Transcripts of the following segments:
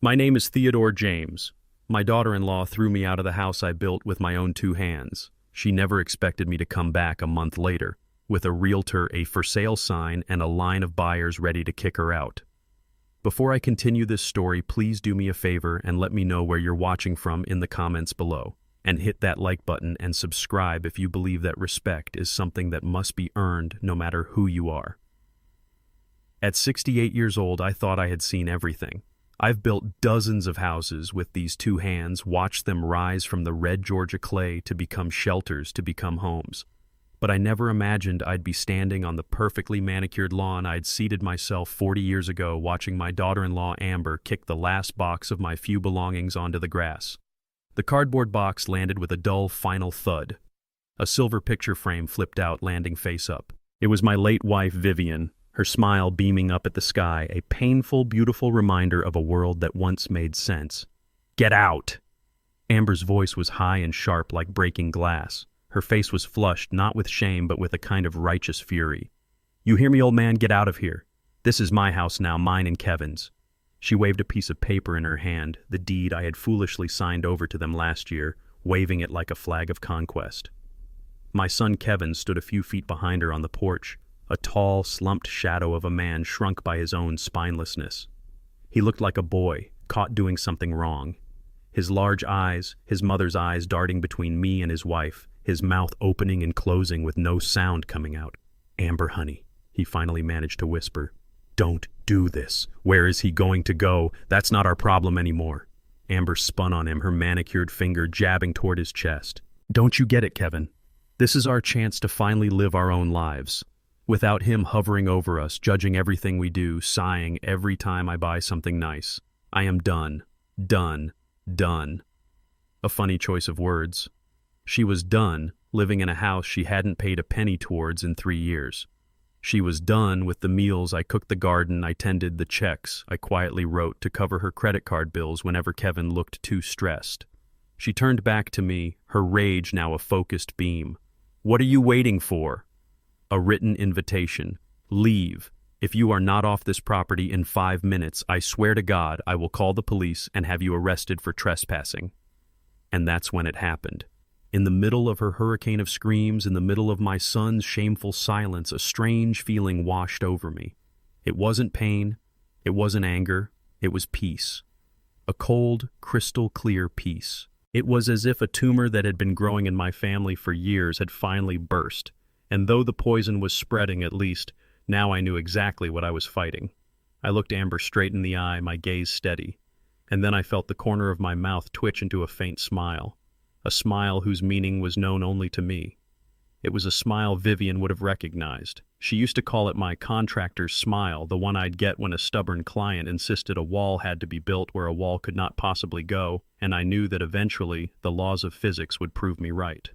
My name is Theodore James. My daughter-in-law threw me out of the house I built with my own two hands. She never expected me to come back a month later, with a realtor, a for sale sign, and a line of buyers ready to kick her out. Before I continue this story, please do me a favor and let me know where you're watching from in the comments below. And hit that like button and subscribe if you believe that respect is something that must be earned no matter who you are. At 68 years old, I thought I had seen everything. I've built dozens of houses with these two hands, watched them rise from the red Georgia clay to become shelters, to become homes. But I never imagined I'd be standing on the perfectly manicured lawn I'd seated myself 40 years ago, watching my daughter-in-law Amber kick the last box of my few belongings onto the grass. The cardboard box landed with a dull final thud. A silver picture frame flipped out, landing face up. It was my late wife, Vivian, her smile beaming up at the sky, a painful, beautiful reminder of a world that once made sense. "Get out!" Amber's voice was high and sharp like breaking glass. Her face was flushed, not with shame, but with a kind of righteous fury. "You hear me, old man? Get out of here. This is my house now, mine and Kevin's." She waved a piece of paper in her hand, the deed I had foolishly signed over to them last year, waving it like a flag of conquest. My son Kevin stood a few feet behind her on the porch, a tall, slumped shadow of a man shrunk by his own spinelessness. He looked like a boy, caught doing something wrong. His large eyes, his mother's eyes, darting between me and his wife, his mouth opening and closing with no sound coming out. "Amber, honey," he finally managed to whisper. "Don't do this. Where is he going to go? That's not our problem anymore." Amber spun on him, her manicured finger jabbing toward his chest. "Don't you get it, Kevin? This is our chance to finally live our own lives. Without him hovering over us, judging everything we do, sighing every time I buy something nice. I am done. Done. Done." A funny choice of words. She was done living in a house she hadn't paid a penny towards in 3 years. She was done with the meals I cooked, the garden I tended, the checks I quietly wrote to cover her credit card bills whenever Kevin looked too stressed. She turned back to me, her rage now a focused beam. "What are you waiting for?" A written invitation. "Leave. If you are not off this property in 5 minutes, I swear to God I will call the police and have you arrested for trespassing." And that's when it happened. In the middle of her hurricane of screams, in the middle of my son's shameful silence, a strange feeling washed over me. It wasn't pain, it wasn't anger, it was peace. A cold, crystal-clear peace. It was as if a tumor that had been growing in my family for years had finally burst, and though the poison was spreading, at least, now I knew exactly what I was fighting. I looked Amber straight in the eye, my gaze steady, and then I felt the corner of my mouth twitch into a faint smile. A smile whose meaning was known only to me. It was a smile Vivian would have recognized. She used to call it my contractor's smile, the one I'd get when a stubborn client insisted a wall had to be built where a wall could not possibly go, and I knew that eventually the laws of physics would prove me right.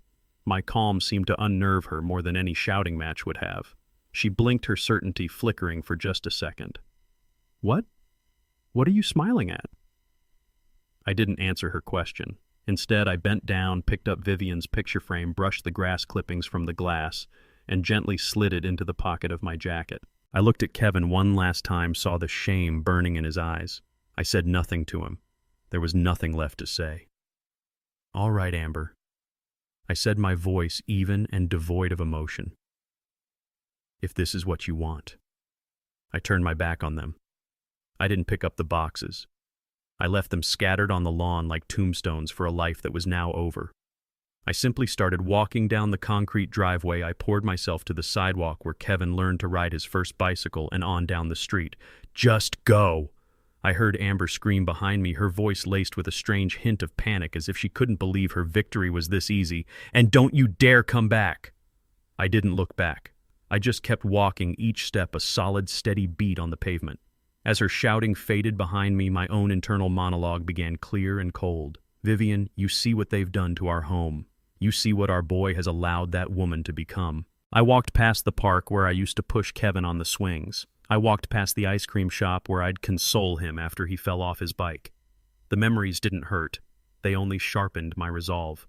My calm seemed to unnerve her more than any shouting match would have. She blinked, her certainty flickering for just a second. "What? What are you smiling at?" I didn't answer her question. Instead, I bent down, picked up Vivian's picture frame, brushed the grass clippings from the glass, and gently slid it into the pocket of my jacket. I looked at Kevin one last time, saw the shame burning in his eyes. I said nothing to him. There was nothing left to say. "All right, Amber," I said, my voice even and devoid of emotion. "If this is what you want." I turned my back on them. I didn't pick up the boxes. I left them scattered on the lawn like tombstones for a life that was now over. I simply started walking down the concrete driveway. I poured myself to the sidewalk where Kevin learned to ride his first bicycle and on down the street. "Just go!" I heard Amber scream behind me, her voice laced with a strange hint of panic, as if she couldn't believe her victory was this easy. "And don't you dare come back!" I didn't look back. I just kept walking, each step a solid, steady beat on the pavement. As her shouting faded behind me, my own internal monologue began clear and cold. "Vivian, you see what they've done to our home. You see what our boy has allowed that woman to become." I walked past the park where I used to push Kevin on the swings. I walked past the ice cream shop where I'd console him after he fell off his bike. The memories didn't hurt. They only sharpened my resolve.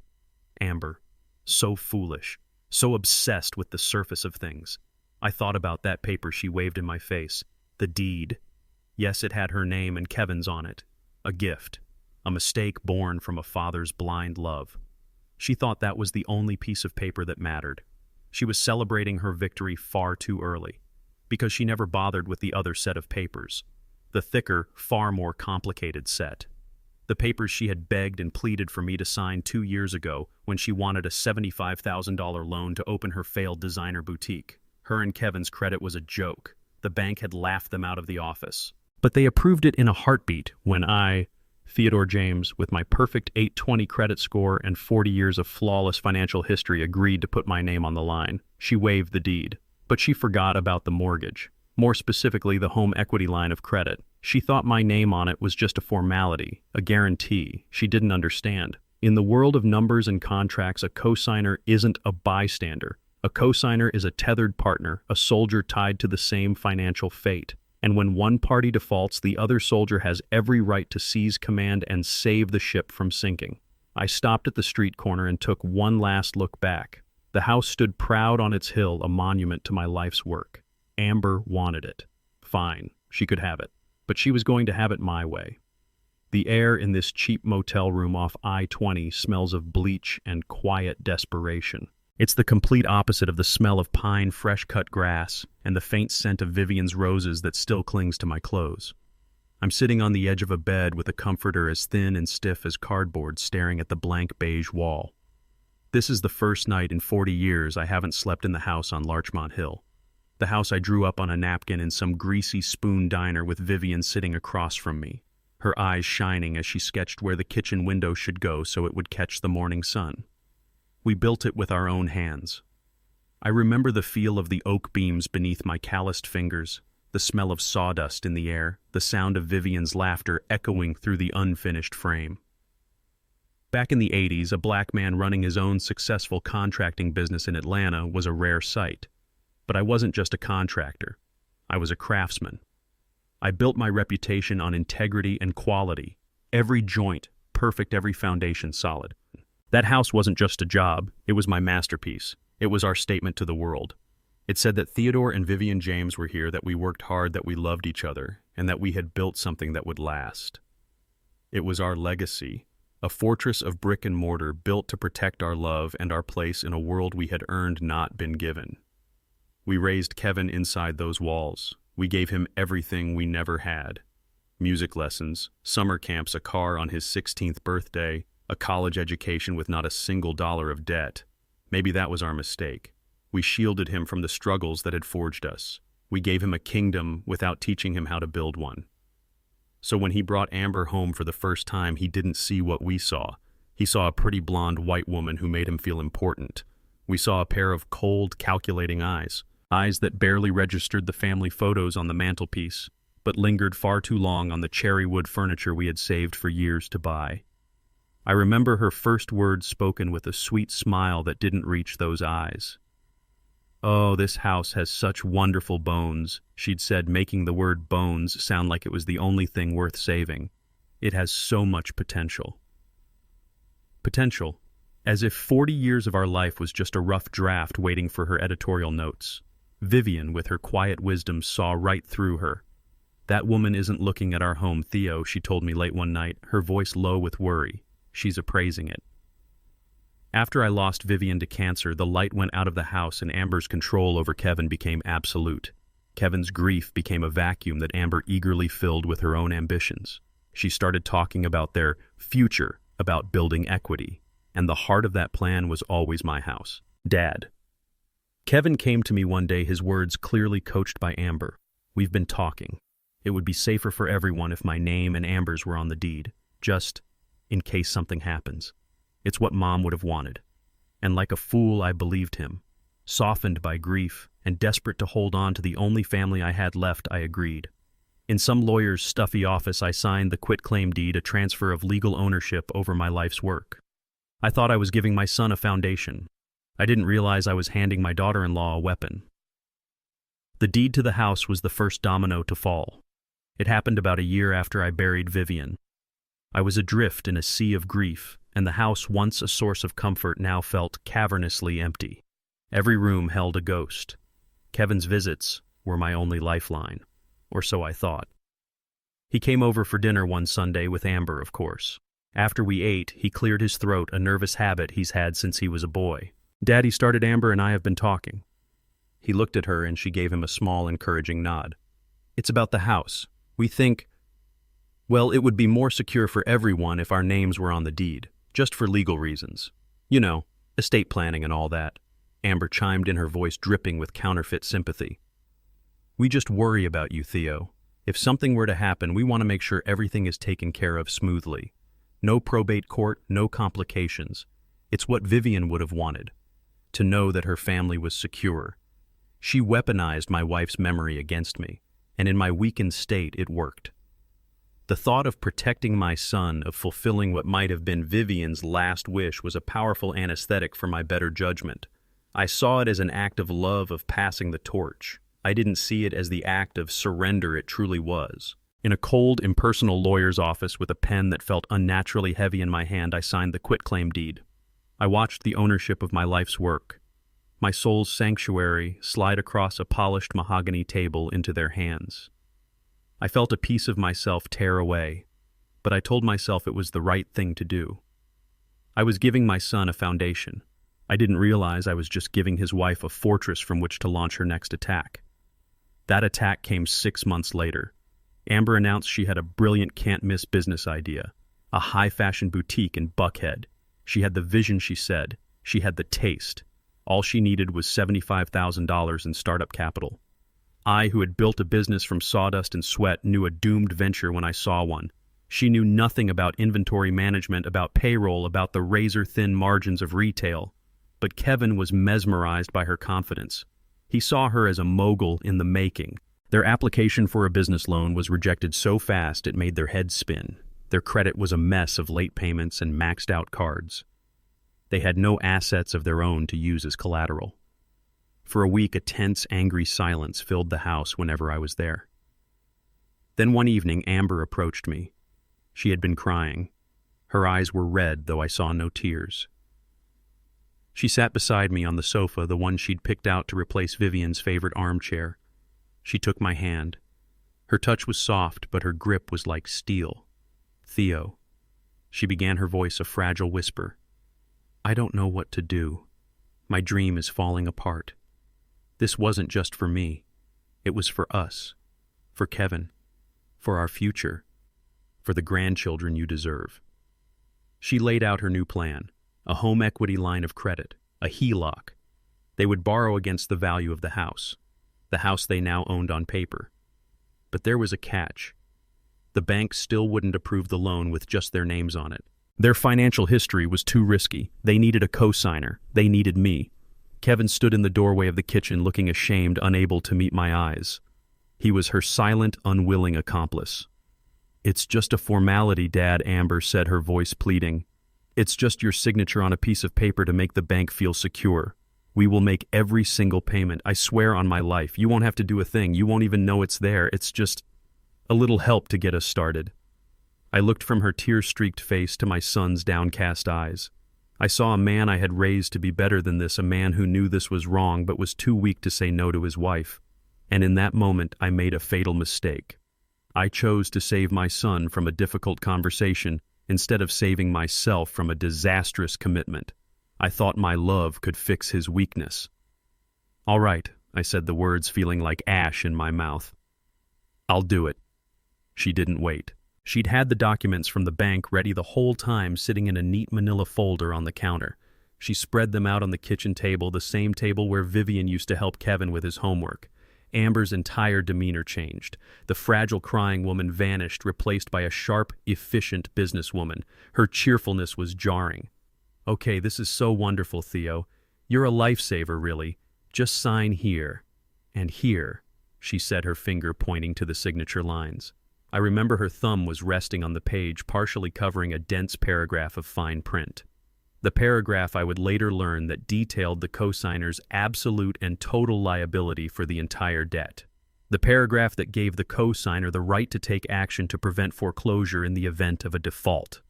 Amber. So foolish. So obsessed with the surface of things. I thought about that paper she waved in my face. The deed. Yes, it had her name and Kevin's on it. a gift, a mistake born from a father's blind love. She thought that was the only piece of paper that mattered. She was celebrating her victory far too early, because she never bothered with the other set of papers, the thicker, far more complicated set. The papers she had begged and pleaded for me to sign 2 years ago when she wanted a $75,000 loan to open her failed designer boutique. Her and Kevin's credit was a joke. The bank had laughed them out of the office. But they approved it in a heartbeat when I, Theodore James, with my perfect 820 credit score and 40 years of flawless financial history, agreed to put my name on the line. She waived the deed, but she forgot about the mortgage, more specifically the home equity line of credit. She thought my name on it was just a formality, a guarantee. She didn't understand. In the world of numbers and contracts, a cosigner isn't a bystander. A cosigner is a tethered partner, a soldier tied to the same financial fate. And when one party defaults, the other soldier has every right to seize command and save the ship from sinking. I stopped at the street corner and took one last look back. The house stood proud on its hill, a monument to my life's work. Amber wanted it. Fine, she could have it. But she was going to have it my way. The air in this cheap motel room off I-20 smells of bleach and quiet desperation. It's the complete opposite of the smell of pine, fresh-cut grass, and the faint scent of Vivian's roses that still clings to my clothes. I'm sitting on the edge of a bed with a comforter as thin and stiff as cardboard staring at the blank beige wall. This is the first night in 40 years I haven't slept in the house on Larchmont Hill. The house I drew up on a napkin in some greasy spoon diner with Vivian sitting across from me, her eyes shining as she sketched where the kitchen window should go so it would catch the morning sun. We built it with our own hands. I remember the feel of the oak beams beneath my calloused fingers, the smell of sawdust in the air, the sound of Vivian's laughter echoing through the unfinished frame. Back in the 80s, a black man running his own successful contracting business in Atlanta was a rare sight. But I wasn't just a contractor. I was a craftsman. I built my reputation on integrity and quality. Every joint perfect, every foundation solid. That house wasn't just a job, it was my masterpiece. It was our statement to the world. It said that Theodore and Vivian James were here, that we worked hard, that we loved each other, and that we had built something that would last. It was our legacy, a fortress of brick and mortar built to protect our love and our place in a world we had earned, not been given. We raised Kevin inside those walls. We gave him everything we never had. Music lessons, summer camps, a car on his 16th birthday, a college education with not a single dollar of debt. Maybe that was our mistake. We shielded him from the struggles that had forged us. We gave him a kingdom without teaching him how to build one. So when he brought Amber home for the first time, he didn't see what we saw. He saw a pretty blonde white woman who made him feel important. We saw a pair of cold, calculating eyes. Eyes that barely registered the family photos on the mantelpiece, but lingered far too long on the cherry wood furniture we had saved for years to buy. I remember her first words spoken with a sweet smile that didn't reach those eyes. "Oh, this house has such wonderful bones," she'd said, making the word bones sound like it was the only thing worth saving. "It has so much potential." Potential, as if 40 years of our life was just a rough draft waiting for her editorial notes. Vivian, with her quiet wisdom, saw right through her. "That woman isn't looking at our home, Theo," she told me late one night, her voice low with worry. "She's appraising it." After I lost Vivian to cancer, the light went out of the house and Amber's control over Kevin became absolute. Kevin's grief became a vacuum that Amber eagerly filled with her own ambitions. She started talking about their future, about building equity, and the heart of that plan was always my house. Dad. Kevin came to me one day, his words clearly coached by Amber. "We've been talking. It would be safer for everyone if my name and Amber's were on the deed, just in case something happens. It's what Mom would have wanted." And like a fool, I believed him. Softened by grief and desperate to hold on to the only family I had left, I agreed. In some lawyer's stuffy office, I signed the quitclaim deed, a transfer of legal ownership over my life's work. I thought I was giving my son a foundation. I didn't realize I was handing my daughter-in-law a weapon. The deed to the house was the first domino to fall. It happened about a year after I buried Vivian. I was adrift in a sea of grief, and the house, once a source of comfort, now felt cavernously empty. Every room held a ghost. Kevin's visits were my only lifeline, or so I thought. He came over for dinner one Sunday with Amber, of course. After we ate, he cleared his throat, a nervous habit he's had since he was a boy. "Daddy started Amber and I have been talking." He looked at her and she gave him a small, encouraging nod. "It's about the house. We think, well, it would be more secure for everyone if our names were on the deed, just for legal reasons. You know, estate planning and all that." Amber chimed in, her voice dripping with counterfeit sympathy. "We just worry about you, Theo. If something were to happen, we want to make sure everything is taken care of smoothly. No probate court, no complications. It's what Vivian would have wanted, to know that her family was secure. She weaponized my wife's memory against me, and in my weakened state, it worked. The thought of protecting my son, of fulfilling what might have been Vivian's last wish, was a powerful anesthetic for my better judgment. I saw it as an act of love, of passing the torch. I didn't see it as the act of surrender it truly was. In a cold, impersonal lawyer's office with a pen that felt unnaturally heavy in my hand, I signed the quitclaim deed. I watched the ownership of my life's work, my soul's sanctuary, slide across a polished mahogany table into their hands. I felt a piece of myself tear away, but I told myself it was the right thing to do. I was giving my son a foundation. I didn't realize I was just giving his wife a fortress from which to launch her next attack. That attack came 6 months later. Amber announced she had a brilliant can't-miss business idea, a high-fashion boutique in Buckhead. She had the vision, she said. She had the taste. All she needed was $75,000 in startup capital. I, who had built a business from sawdust and sweat, knew a doomed venture when I saw one. She knew nothing about inventory management, about payroll, about the razor-thin margins of retail. But Kevin was mesmerized by her confidence. He saw her as a mogul in the making. Their application for a business loan was rejected so fast it made their heads spin. Their credit was a mess of late payments and maxed-out cards. They had no assets of their own to use as collateral. For a week, a tense, angry silence filled the house whenever I was there. Then one evening, Amber approached me. She had been crying. Her eyes were red, though I saw no tears. She sat beside me on the sofa, the one she'd picked out to replace Vivian's favorite armchair. She took my hand. Her touch was soft, but her grip was like steel. "Theo," she began, her voice a fragile whisper. "I don't know what to do. My dream is falling apart. This wasn't just for me. It was for us, for Kevin, for our future, for the grandchildren you deserve." She laid out her new plan, a home equity line of credit, a HELOC. They would borrow against the value of the house they now owned on paper. But there was a catch. The bank still wouldn't approve the loan with just their names on it. Their financial history was too risky. They needed a co-signer. They needed me. Kevin stood in the doorway of the kitchen, looking ashamed, unable to meet my eyes. He was her silent, unwilling accomplice. "It's just a formality, Dad," Amber said, her voice pleading. "It's just your signature on a piece of paper to make the bank feel secure. We will make every single payment. I swear on my life. You won't have to do a thing. You won't even know it's there. It's just a little help to get us started." I looked from her tear-streaked face to my son's downcast eyes. I saw a man I had raised to be better than this, a man who knew this was wrong but was too weak to say no to his wife. And in that moment, I made a fatal mistake. I chose to save my son from a difficult conversation instead of saving myself from a disastrous commitment. I thought my love could fix his weakness. "All right," I said, the words feeling like ash in my mouth. "I'll do it." She didn't wait. She'd had the documents from the bank ready the whole time, sitting in a neat manila folder on the counter. She spread them out on the kitchen table, the same table where Vivian used to help Kevin with his homework. Amber's entire demeanor changed. The fragile, crying woman vanished, replaced by a sharp, efficient businesswoman. Her cheerfulness was jarring. "Okay, this is so wonderful, Theo. You're a lifesaver, really. Just sign here. And here," she said, her finger pointing to the signature lines. I remember her thumb was resting on the page, partially covering a dense paragraph of fine print. The paragraph I would later learn that detailed the co-signer's absolute and total liability for the entire debt. The paragraph that gave the co-signer the right to take action to prevent foreclosure in the event of a default.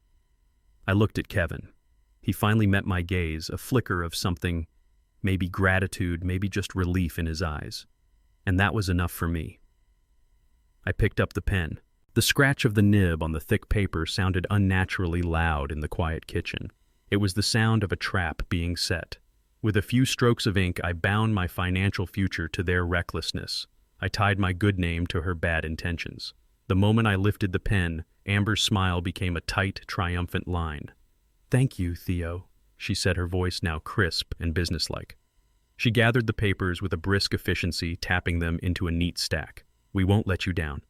I looked at Kevin. He finally met my gaze, a flicker of something, maybe gratitude, maybe just relief in his eyes. And that was enough for me. I picked up the pen. The scratch of the nib on the thick paper sounded unnaturally loud in the quiet kitchen. It was the sound of a trap being set. With a few strokes of ink, I bound my financial future to their recklessness. I tied my good name to her bad intentions. The moment I lifted the pen, Amber's smile became a tight, triumphant line. "Thank you, Theo," she said, her voice now crisp and businesslike. She gathered the papers with a brisk efficiency, tapping them into a neat stack. "We won't let you down."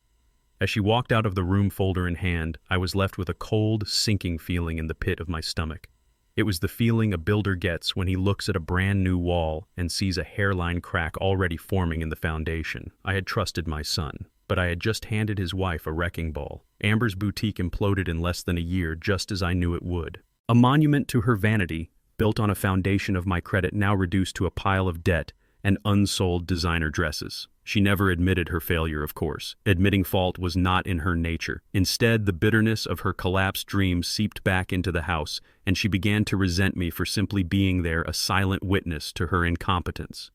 As she walked out of the room, folder in hand, I was left with a cold, sinking feeling in the pit of my stomach. It was the feeling a builder gets when he looks at a brand new wall and sees a hairline crack already forming in the foundation. I had trusted my son, but I had just handed his wife a wrecking ball. Amber's boutique imploded in less than a year, just as I knew it would. A monument to her vanity, built on a foundation of my credit now reduced to a pile of debt and unsold designer dresses. She never admitted her failure, of course. Admitting fault was not in her nature. Instead, the bitterness of her collapsed dreams seeped back into the house, and she began to resent me for simply being there, a silent witness to her incompetence.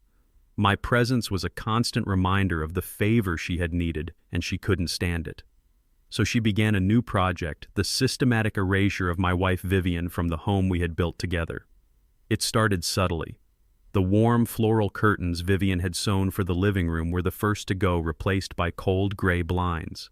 My presence was a constant reminder of the favor she had needed, and she couldn't stand it. So she began a new project, the systematic erasure of my wife Vivian from the home we had built together. It started subtly. The warm floral curtains Vivian had sewn for the living room were the first to go, replaced by cold gray blinds.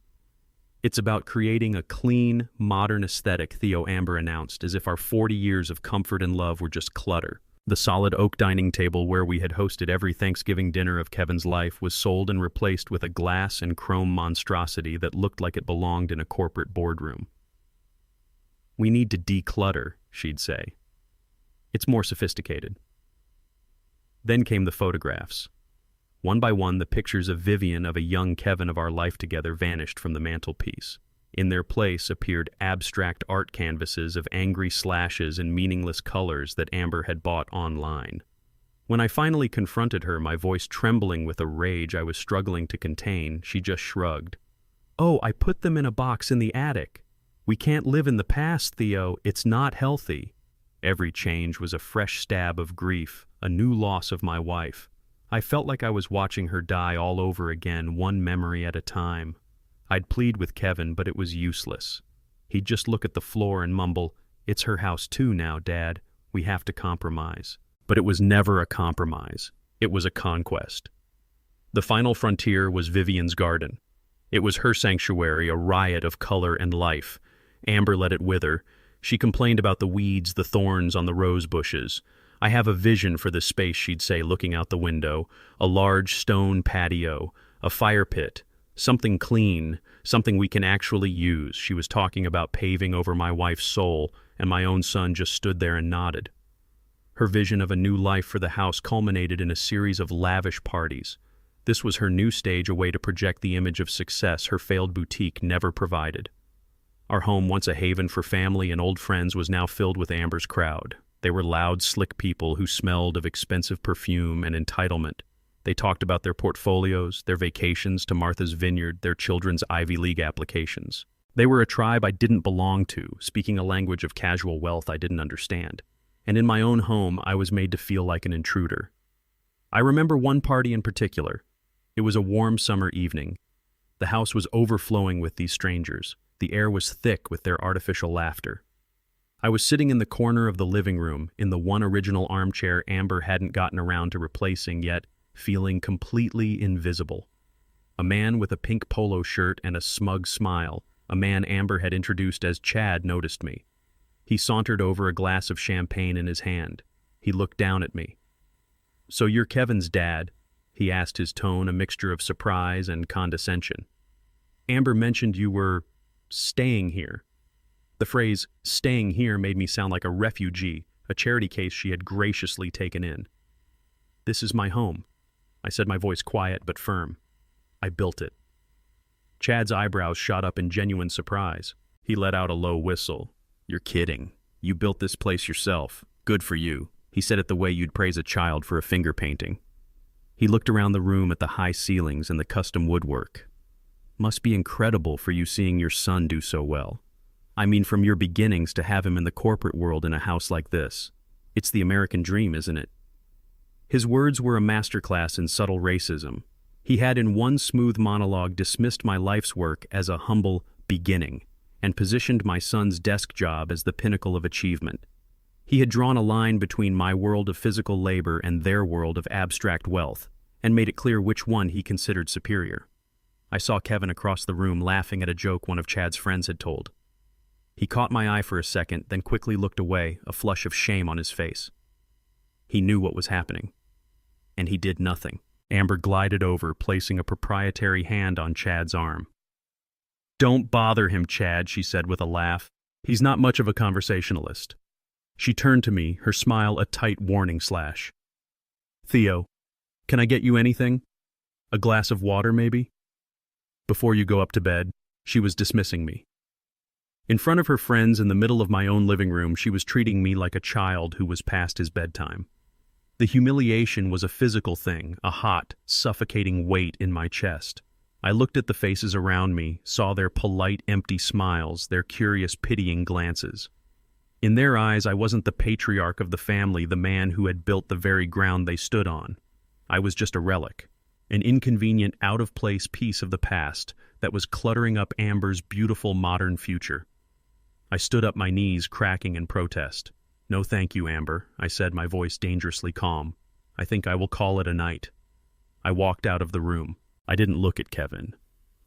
"It's about creating a clean, modern aesthetic," Theo Amber announced, as if our 40 years of comfort and love were just clutter. The solid oak dining table where we had hosted every Thanksgiving dinner of Kevin's life was sold and replaced with a glass and chrome monstrosity that looked like it belonged in a corporate boardroom. "We need to declutter," she'd say. "It's more sophisticated." Then came the photographs. One by one, the pictures of Vivian, of a young Kevin, of our life together vanished from the mantelpiece. In their place appeared abstract art canvases of angry slashes and meaningless colors that Amber had bought online. When I finally confronted her, my voice trembling with a rage I was struggling to contain, she just shrugged. "Oh, I put them in a box in the attic. We can't live in the past, Theo. It's not healthy." Every change was a fresh stab of grief, a new loss of my wife. I felt like I was watching her die all over again, one memory at a time. I'd plead with Kevin, but it was useless. He'd just look at the floor and mumble, "It's her house too now, Dad. We have to compromise." But it was never a compromise. It was a conquest. The final frontier was Vivian's garden. It was her sanctuary, a riot of color and life. Amber let it wither. She complained about the weeds, the thorns on the rose bushes. "I have a vision for this space," she'd say, looking out the window. "A large stone patio, a fire pit, something clean, something we can actually use." She was talking about paving over my wife's soul, and my own son just stood there and nodded. Her vision of a new life for the house culminated in a series of lavish parties. This was her new stage, a way to project the image of success her failed boutique never provided. Our home, once a haven for family and old friends, was now filled with Amber's crowd. They were loud, slick people who smelled of expensive perfume and entitlement. They talked about their portfolios, their vacations to Martha's Vineyard, their children's Ivy League applications. They were a tribe I didn't belong to, speaking a language of casual wealth I didn't understand. And in my own home, I was made to feel like an intruder. I remember one party in particular. It was a warm summer evening. The house was overflowing with these strangers. The air was thick with their artificial laughter. I was sitting in the corner of the living room, in the one original armchair Amber hadn't gotten around to replacing yet, feeling completely invisible. A man with a pink polo shirt and a smug smile, a man Amber had introduced as Chad, noticed me. He sauntered over, a glass of champagne in his hand. He looked down at me. "So you're Kevin's dad?" he asked, his tone a mixture of surprise and condescension. "Amber mentioned you were staying here." The phrase, "staying here," made me sound like a refugee, a charity case she had graciously taken in. "This is my home," I said, my voice quiet but firm. "I built it." Chad's eyebrows shot up in genuine surprise. He let out a low whistle. "You're kidding. You built this place yourself. Good for you." He said it the way you'd praise a child for a finger painting. He looked around the room at the high ceilings and the custom woodwork. "Must be incredible for you seeing your son do so well. I mean, from your beginnings to have him in the corporate world in a house like this. It's the American dream, isn't it?" His words were a masterclass in subtle racism. He had in one smooth monologue dismissed my life's work as a humble beginning and positioned my son's desk job as the pinnacle of achievement. He had drawn a line between my world of physical labor and their world of abstract wealth, and made it clear which one he considered superior. I saw Kevin across the room laughing at a joke one of Chad's friends had told. He caught my eye for a second, then quickly looked away, a flush of shame on his face. He knew what was happening, and he did nothing. Amber glided over, placing a proprietary hand on Chad's arm. "Don't bother him, Chad," she said with a laugh. "He's not much of a conversationalist." She turned to me, her smile a tight warning slash. "Theo, can I get you anything? A glass of water, maybe? Before you go up to bed." She was dismissing me. In front of her friends in the middle of my own living room, she was treating me like a child who was past his bedtime. The humiliation was a physical thing, a hot, suffocating weight in my chest. I looked at the faces around me, saw their polite, empty smiles, their curious, pitying glances. In their eyes, I wasn't the patriarch of the family, the man who had built the very ground they stood on. I was just a relic, an inconvenient, out-of-place piece of the past that was cluttering up Amber's beautiful modern future. I stood up, my knees cracking in protest. "No thank you, Amber," I said, my voice dangerously calm. "I think I will call it a night." I walked out of the room. I didn't look at Kevin.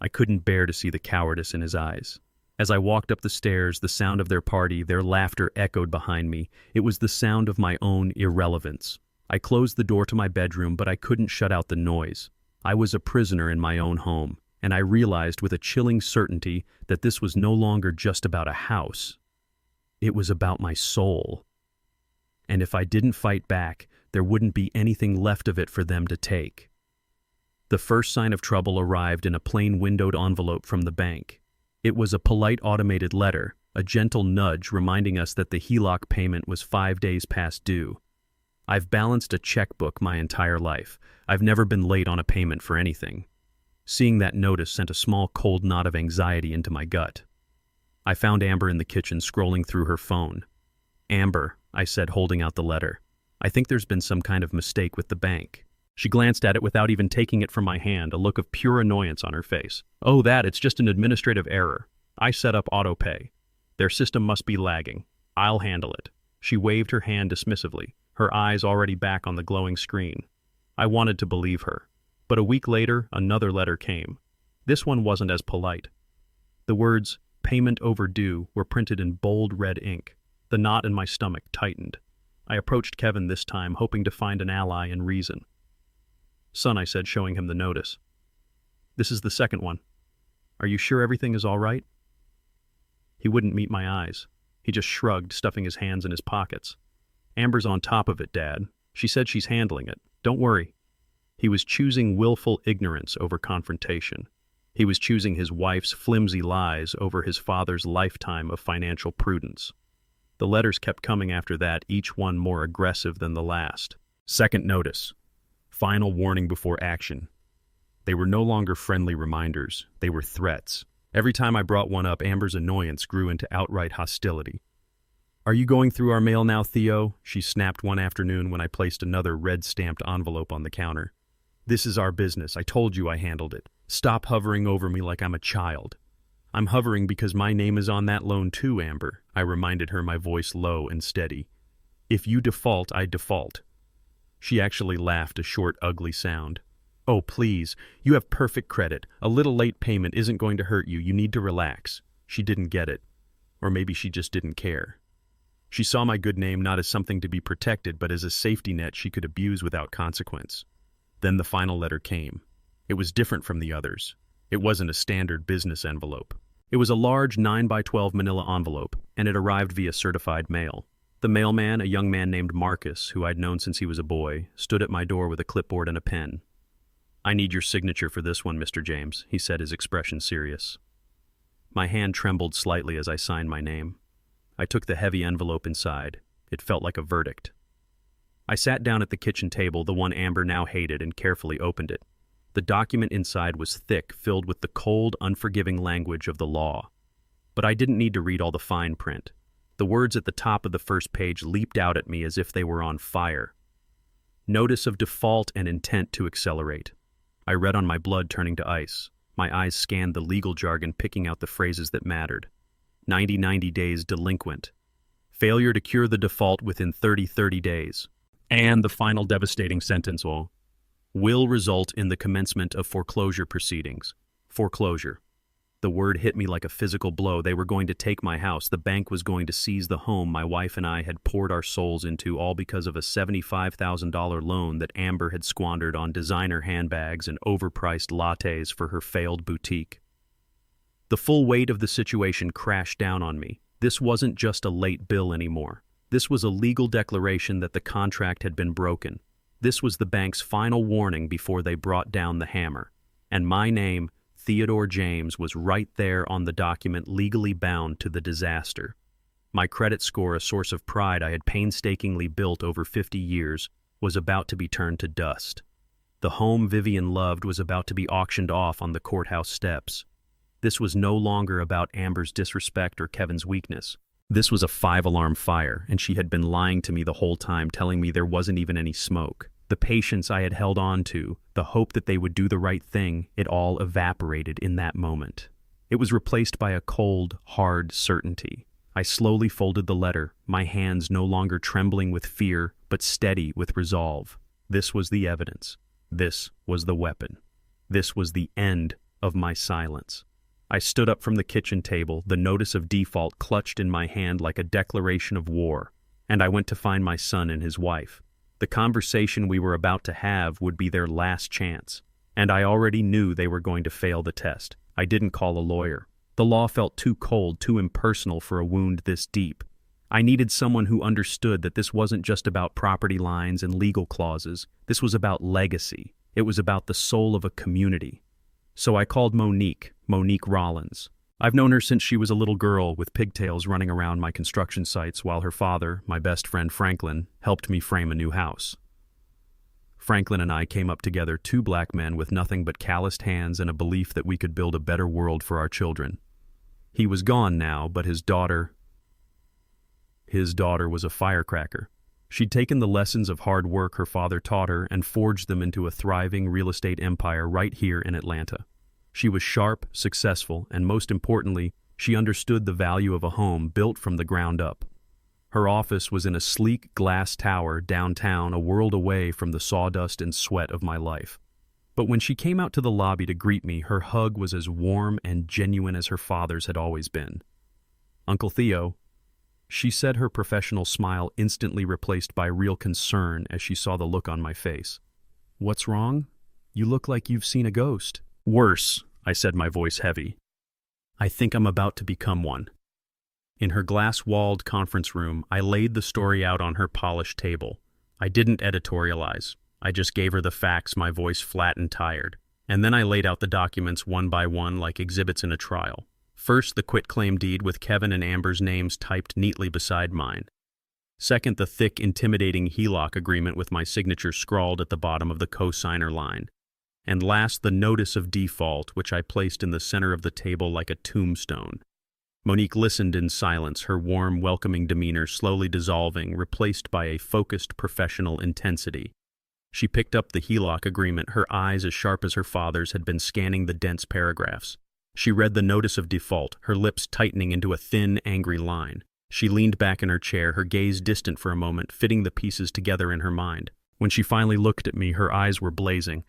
I couldn't bear to see the cowardice in his eyes. As I walked up the stairs, the sound of their party, their laughter echoed behind me. It was the sound of my own irrelevance. I closed the door to my bedroom, but I couldn't shut out the noise. I was a prisoner in my own home, and I realized with a chilling certainty that this was no longer just about a house. It was about my soul. And if I didn't fight back, there wouldn't be anything left of it for them to take. The first sign of trouble arrived in a plain windowed envelope from the bank. It was a polite automated letter, a gentle nudge reminding us that the HELOC payment was 5 days past due. I've balanced a checkbook my entire life. I've never been late on a payment for anything. Seeing that notice sent a small cold knot of anxiety into my gut. I found Amber in the kitchen scrolling through her phone. "Amber," I said, holding out the letter, "I think there's been some kind of mistake with the bank." She glanced at it without even taking it from my hand, a look of pure annoyance on her face. "Oh, it's just an administrative error. I set up auto pay. Their system must be lagging. I'll handle it." She waved her hand dismissively, her eyes already back on the glowing screen. I wanted to believe her. But a week later, another letter came. This one wasn't as polite. The words, "payment overdue," were printed in bold red ink. The knot in my stomach tightened. I approached Kevin this time, hoping to find an ally in reason. "Son," I said, showing him the notice. "This is the second one. Are you sure everything is all right?" He wouldn't meet my eyes. He just shrugged, stuffing his hands in his pockets. "Amber's on top of it, Dad. She said she's handling it. Don't worry." He was choosing willful ignorance over confrontation. He was choosing his wife's flimsy lies over his father's lifetime of financial prudence. The letters kept coming after that, each one more aggressive than the last. Second notice. Final warning before action. They were no longer friendly reminders. They were threats. Every time I brought one up, Amber's annoyance grew into outright hostility. "Are you going through our mail now, Theo?" she snapped one afternoon when I placed another red-stamped envelope on the counter. "This is our business. I told you I handled it. Stop hovering over me like I'm a child." "I'm hovering because my name is on that loan too, Amber," I reminded her, my voice low and steady. "If you default, I default." She actually laughed, a short, ugly sound. "Oh, please. You have perfect credit. A little late payment isn't going to hurt you. You need to relax." She didn't get it. Or maybe she just didn't care. She saw my good name not as something to be protected, but as a safety net she could abuse without consequence. Then the final letter came. It was different from the others. It wasn't a standard business envelope. It was a large 9x12 manila envelope, and it arrived via certified mail. The mailman, a young man named Marcus, who I'd known since he was a boy, stood at my door with a clipboard and a pen. "I need your signature for this one, Mr. James," he said, his expression serious. My hand trembled slightly as I signed my name. I took the heavy envelope inside. It felt like a verdict. I sat down at the kitchen table, the one Amber now hated, and carefully opened it. The document inside was thick, filled with the cold, unforgiving language of the law. But I didn't need to read all the fine print. The words at the top of the first page leaped out at me as if they were on fire. Notice of default and intent to accelerate. I read on my blood turning to ice. My eyes scanned the legal jargon, picking out the phrases that mattered. 90 days delinquent. Failure to cure the default within 30 days. And the final devastating sentence, will result in the commencement of foreclosure proceedings. Foreclosure. The word hit me like a physical blow. They were going to take my house. The bank was going to seize the home my wife and I had poured our souls into, all because of a $75,000 loan that Amber had squandered on designer handbags and overpriced lattes for her failed boutique. The full weight of the situation crashed down on me. This wasn't just a late bill anymore. This was a legal declaration that the contract had been broken. This was the bank's final warning before they brought down the hammer. And my name, Theodore James, was right there on the document, legally bound to the disaster. My credit score, a source of pride I had painstakingly built over 50 years, was about to be turned to dust. The home Vivian loved was about to be auctioned off on the courthouse steps. This was no longer about Amber's disrespect or Kevin's weakness. This was a 5-alarm fire, and she had been lying to me the whole time, telling me there wasn't even any smoke. The patience I had held on to, the hope that they would do the right thing, it all evaporated in that moment. It was replaced by a cold, hard certainty. I slowly folded the letter, my hands no longer trembling with fear, but steady with resolve. This was the evidence. This was the weapon. This was the end of my silence. I stood up from the kitchen table, the notice of default clutched in my hand like a declaration of war, and I went to find my son and his wife. The conversation we were about to have would be their last chance, and I already knew they were going to fail the test. I didn't call a lawyer. The law felt too cold, too impersonal for a wound this deep. I needed someone who understood that this wasn't just about property lines and legal clauses. This was about legacy. It was about the soul of a community. So I called Monique Rollins. I've known her since she was a little girl with pigtails running around my construction sites while her father, my best friend Franklin, helped me frame a new house. Franklin and I came up together, two black men with nothing but calloused hands and a belief that we could build a better world for our children. He was gone now, but his daughter was a firecracker. She'd taken the lessons of hard work her father taught her and forged them into a thriving real estate empire right here in Atlanta. She was sharp, successful, and most importantly, she understood the value of a home built from the ground up. Her office was in a sleek glass tower downtown, a world away from the sawdust and sweat of my life. But when she came out to the lobby to greet me, her hug was as warm and genuine as her father's had always been. "Uncle Theo," she said, her professional smile instantly replaced by real concern as she saw the look on my face. "What's wrong? You look like you've seen a ghost." "Worse," I said, my voice heavy. "I think I'm about to become one." In her glass-walled conference room, I laid the story out on her polished table. I didn't editorialize. I just gave her the facts, my voice flat and tired. And then I laid out the documents one by one like exhibits in a trial. First, the quitclaim deed with Kevin and Amber's names typed neatly beside mine. Second, the thick, intimidating HELOC agreement with my signature scrawled at the bottom of the co-signer line. And last, the notice of default, which I placed in the center of the table like a tombstone. Monique listened in silence, her warm, welcoming demeanor slowly dissolving, replaced by a focused, professional intensity. She picked up the HELOC agreement, her eyes as sharp as her father's had been scanning the dense paragraphs. She read the notice of default, her lips tightening into a thin, angry line. She leaned back in her chair, her gaze distant for a moment, fitting the pieces together in her mind. When she finally looked at me, her eyes were blazing.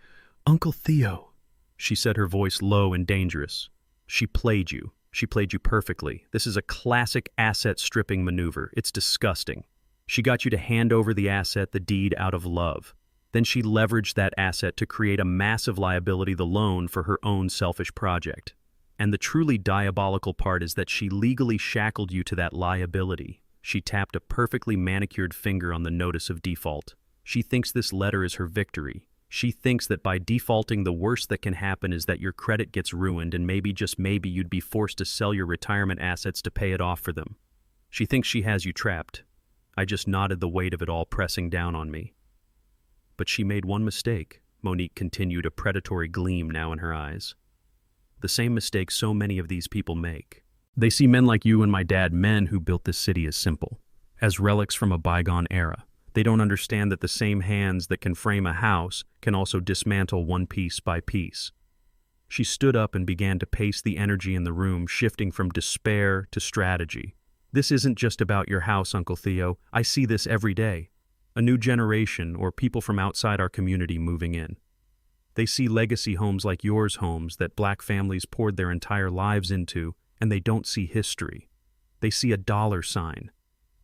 "Uncle Theo," she said, her voice low and dangerous. "She played you. She played you perfectly. This is a classic asset stripping maneuver. It's disgusting. She got you to hand over the asset, the deed, out of love. Then she leveraged that asset to create a massive liability, the loan, for her own selfish project. And the truly diabolical part is that she legally shackled you to that liability. She tapped a perfectly manicured finger on the notice of default. She thinks this letter is her victory. She thinks that by defaulting, the worst that can happen is that your credit gets ruined and maybe, just maybe, you'd be forced to sell your retirement assets to pay it off for them. She thinks she has you trapped." I just nodded, the weight of it all pressing down on me. "But she made one mistake," Monique continued, a predatory gleam now in her eyes. "The same mistake so many of these people make. They see men like you and my dad, men who built this city, as simple, as relics from a bygone era. They don't understand that the same hands that can frame a house can also dismantle one piece by piece. She stood up and began to pace the energy in the room, shifting from despair to strategy. This isn't just about your house, Uncle Theo. I see this every day. A new generation or people from outside our community moving in. They see legacy homes like yours, homes that Black families poured their entire lives into, and they don't see history. They see a dollar sign.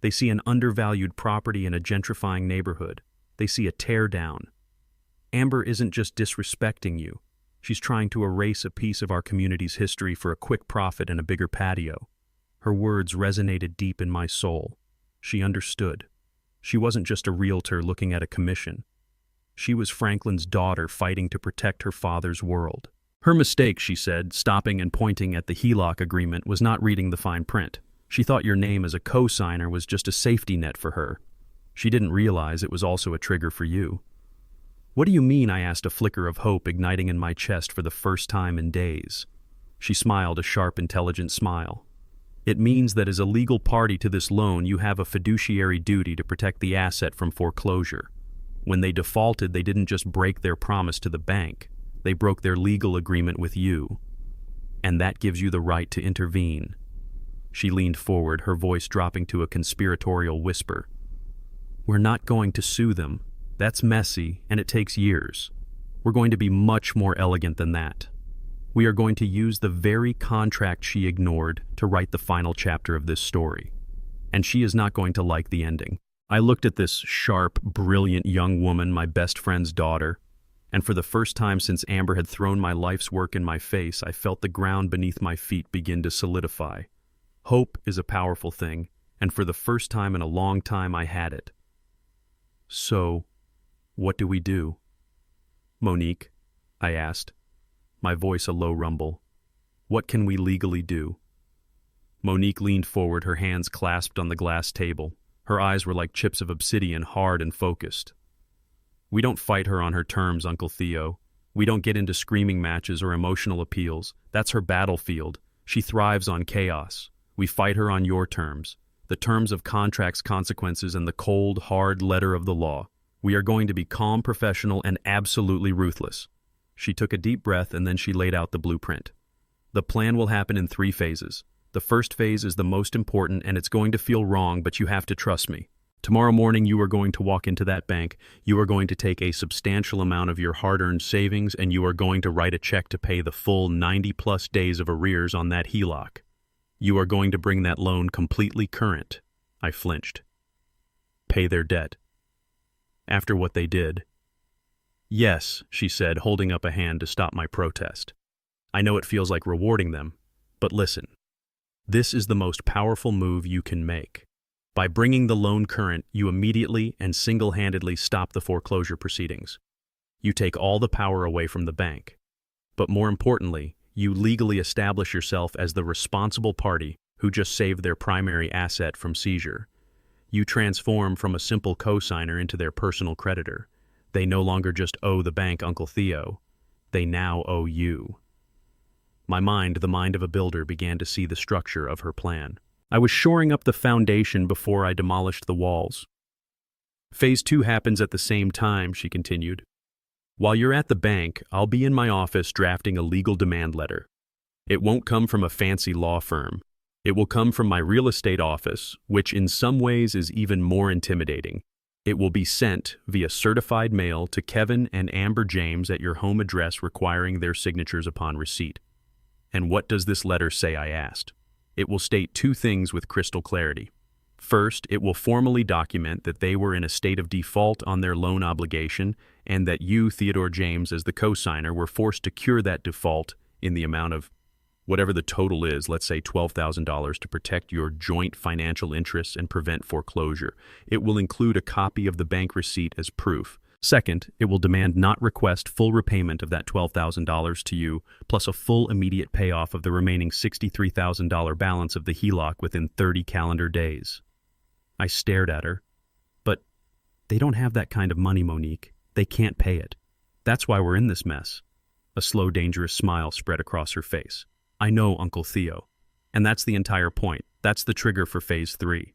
They see an undervalued property in a gentrifying neighborhood. They see a teardown. Amber isn't just disrespecting you. She's trying to erase a piece of our community's history for a quick profit and a bigger patio. Her words resonated deep in my soul. She understood. She wasn't just a realtor looking at a commission. She was Franklin's daughter fighting to protect her father's world. Her mistake, she said, stopping and pointing at the HELOC agreement, was not reading the fine print. She thought your name as a co-signer was just a safety net for her. She didn't realize it was also a trigger for you. What do you mean? I asked, a flicker of hope igniting in my chest for the first time in days. She smiled, a sharp, intelligent smile. It means that as a legal party to this loan, you have a fiduciary duty to protect the asset from foreclosure. When they defaulted, they didn't just break their promise to the bank. They broke their legal agreement with you. And that gives you the right to intervene. She leaned forward, her voice dropping to a conspiratorial whisper. We're not going to sue them. That's messy, and it takes years. We're going to be much more elegant than that. We are going to use the very contract she ignored to write the final chapter of this story. And she is not going to like the ending. I looked at this sharp, brilliant young woman, my best friend's daughter, and for the first time since Amber had thrown my life's work in my face, I felt the ground beneath my feet begin to solidify. Hope is a powerful thing, and for the first time in a long time I had it. So, what do we do? Monique, I asked, my voice a low rumble. What can we legally do? Monique leaned forward, her hands clasped on the glass table. Her eyes were like chips of obsidian, hard and focused. We don't fight her on her terms, Uncle Theo. We don't get into screaming matches or emotional appeals. That's her battlefield. She thrives on chaos. We fight her on your terms, the terms of contract's consequences and the cold, hard letter of the law. We are going to be calm, professional, and absolutely ruthless. She took a deep breath and then she laid out the blueprint. The plan will happen in 3 phases. The first phase is the most important, and it's going to feel wrong, but you have to trust me. Tomorrow morning you are going to walk into that bank, you are going to take a substantial amount of your hard-earned savings, and you are going to write a check to pay the full 90-plus days of arrears on that HELOC. You are going to bring that loan completely current. I flinched. Pay their debt. After what they did. Yes, she said, holding up a hand to stop my protest. I know it feels like rewarding them, but listen. This is the most powerful move you can make. By bringing the loan current, you immediately and single-handedly stop the foreclosure proceedings. You take all the power away from the bank. But more importantly, you legally establish yourself as the responsible party who just saved their primary asset from seizure. You transform from a simple co-signer into their personal creditor. They no longer just owe the bank, Uncle Theo. They now owe you. My mind, the mind of a builder, began to see the structure of her plan. I was shoring up the foundation before I demolished the walls. Phase 2 happens at the same time, she continued. While you're at the bank, I'll be in my office drafting a legal demand letter. It won't come from a fancy law firm. It will come from my real estate office, which in some ways is even more intimidating. It will be sent via certified mail to Kevin and Amber James at your home address, requiring their signatures upon receipt. And what does this letter say? I asked. It will state 2 things with crystal clarity. First, it will formally document that they were in a state of default on their loan obligation and that you, Theodore James, as the co-signer, were forced to cure that default in the amount of whatever the total is, let's say $12,000, to protect your joint financial interests and prevent foreclosure. It will include a copy of the bank receipt as proof. Second, it will demand not request full repayment of that $12,000 to you, plus a full immediate payoff of the remaining $63,000 balance of the HELOC within 30 calendar days. I stared at her. But they don't have that kind of money, Monique. They can't pay it. That's why we're in this mess. A slow, dangerous smile spread across her face. I know, Uncle Theo. And that's the entire point. That's the trigger for phase 3.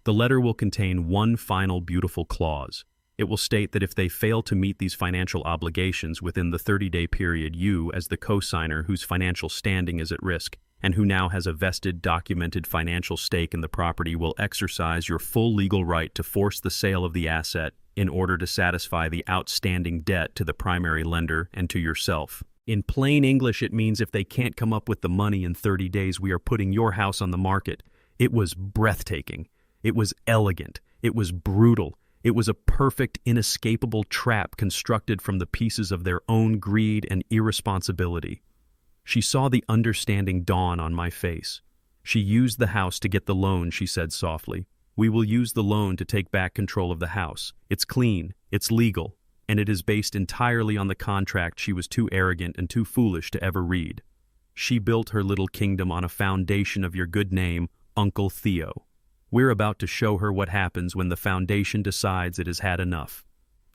The letter will contain one final beautiful clause. It will state that if they fail to meet these financial obligations within the 30-day period, you, as the co-signer whose financial standing is at risk and who now has a vested, documented financial stake in the property, will exercise your full legal right to force the sale of the asset in order to satisfy the outstanding debt to the primary lender and to yourself. In plain English, it means if they can't come up with the money in 30 days, we are putting your house on the market. It was breathtaking. It was elegant. It was brutal. It was a perfect, inescapable trap constructed from the pieces of their own greed and irresponsibility. She saw the understanding dawn on my face. She used the house to get the loan, she said softly. We will use the loan to take back control of the house. It's clean, it's legal, and it is based entirely on the contract she was too arrogant and too foolish to ever read. She built her little kingdom on a foundation of your good name, Uncle Theo. We're about to show her what happens when the foundation decides it has had enough.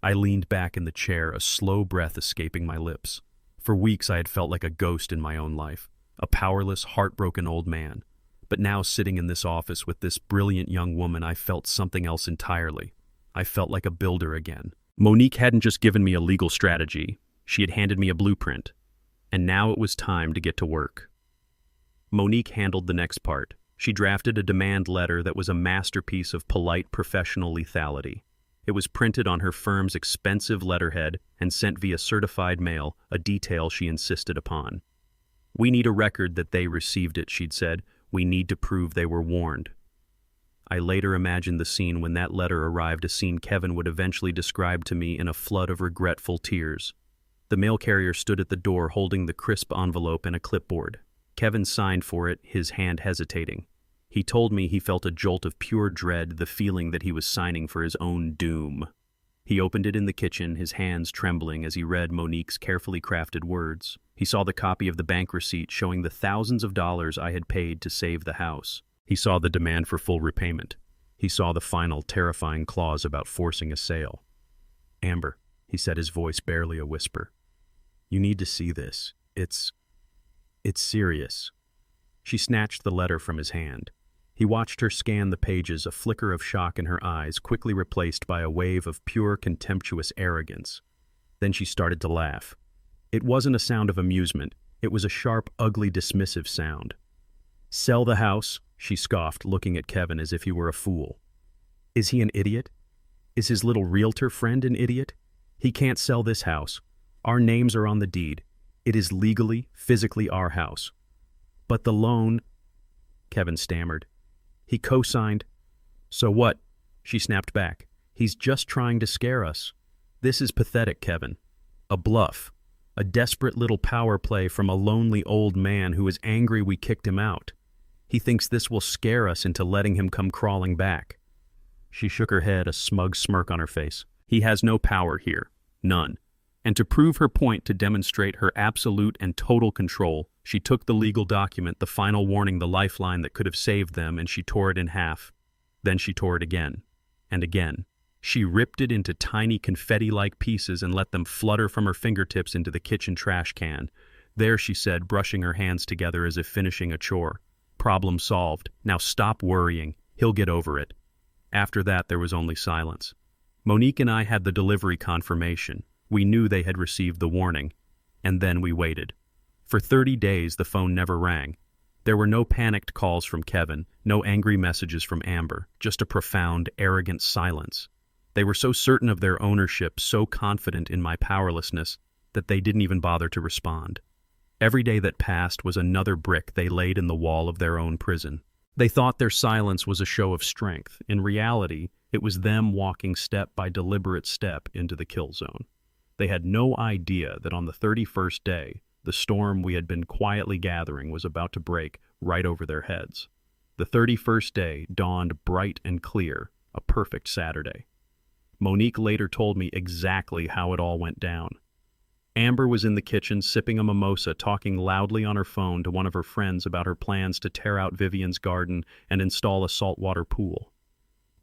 I leaned back in the chair, a slow breath escaping my lips. For weeks I had felt like a ghost in my own life, a powerless, heartbroken old man. But now, sitting in this office with this brilliant young woman, I felt something else entirely. I felt like a builder again. Monique hadn't just given me a legal strategy. She had handed me a blueprint. And now it was time to get to work. Monique handled the next part. She drafted a demand letter that was a masterpiece of polite professional lethality. It was printed on her firm's expensive letterhead and sent via certified mail, a detail she insisted upon. We need a record that they received it, she'd said. We need to prove they were warned. I later imagined the scene when that letter arrived, a scene Kevin would eventually describe to me in a flood of regretful tears. The mail carrier stood at the door holding the crisp envelope and a clipboard. Kevin signed for it, his hand hesitating. He told me he felt a jolt of pure dread, the feeling that he was signing for his own doom. He opened it in the kitchen, his hands trembling as he read Monique's carefully crafted words. He saw the copy of the bank receipt showing the thousands of dollars I had paid to save the house. He saw the demand for full repayment. He saw the final, terrifying clause about forcing a sale. "Amber," he said, his voice barely a whisper. "You need to see this. It's serious." She snatched the letter from his hand. He watched her scan the pages, a flicker of shock in her eyes, quickly replaced by a wave of pure, contemptuous arrogance. Then she started to laugh. It wasn't a sound of amusement. It was a sharp, ugly, dismissive sound. "Sell the house?" she scoffed, looking at Kevin as if he were a fool. Is he an idiot? Is his little realtor friend an idiot? He can't sell this house. Our names are on the deed. It is legally, physically our house. But the loan, Kevin stammered. He co-signed. "So what?" she snapped back. "He's just trying to scare us. This is pathetic, Kevin. A bluff. A desperate little power play from a lonely old man who is angry we kicked him out. He thinks this will scare us into letting him come crawling back." She shook her head, a smug smirk on her face. "He has no power here. None." And to prove her point, to demonstrate her absolute and total control, she took the legal document, the final warning, the lifeline that could have saved them, and she tore it in half. Then she tore it again, and again. She ripped it into tiny confetti-like pieces and let them flutter from her fingertips into the kitchen trash can. "There," she said, brushing her hands together as if finishing a chore. "Problem solved. Now stop worrying. He'll get over it." After that, there was only silence. Monique and I had the delivery confirmation. We knew they had received the warning. And then we waited. For 30 days, the phone never rang. There were no panicked calls from Kevin, no angry messages from Amber, just a profound, arrogant silence. They were so certain of their ownership, so confident in my powerlessness, that they didn't even bother to respond. Every day that passed was another brick they laid in the wall of their own prison. They thought their silence was a show of strength. In reality, it was them walking step by deliberate step into the kill zone. They had no idea that on the 31st day, the storm we had been quietly gathering was about to break right over their heads. The 31st day dawned bright and clear, a perfect Saturday. Monique later told me exactly how it all went down. Amber was in the kitchen sipping a mimosa, talking loudly on her phone to one of her friends about her plans to tear out Vivian's garden and install a saltwater pool.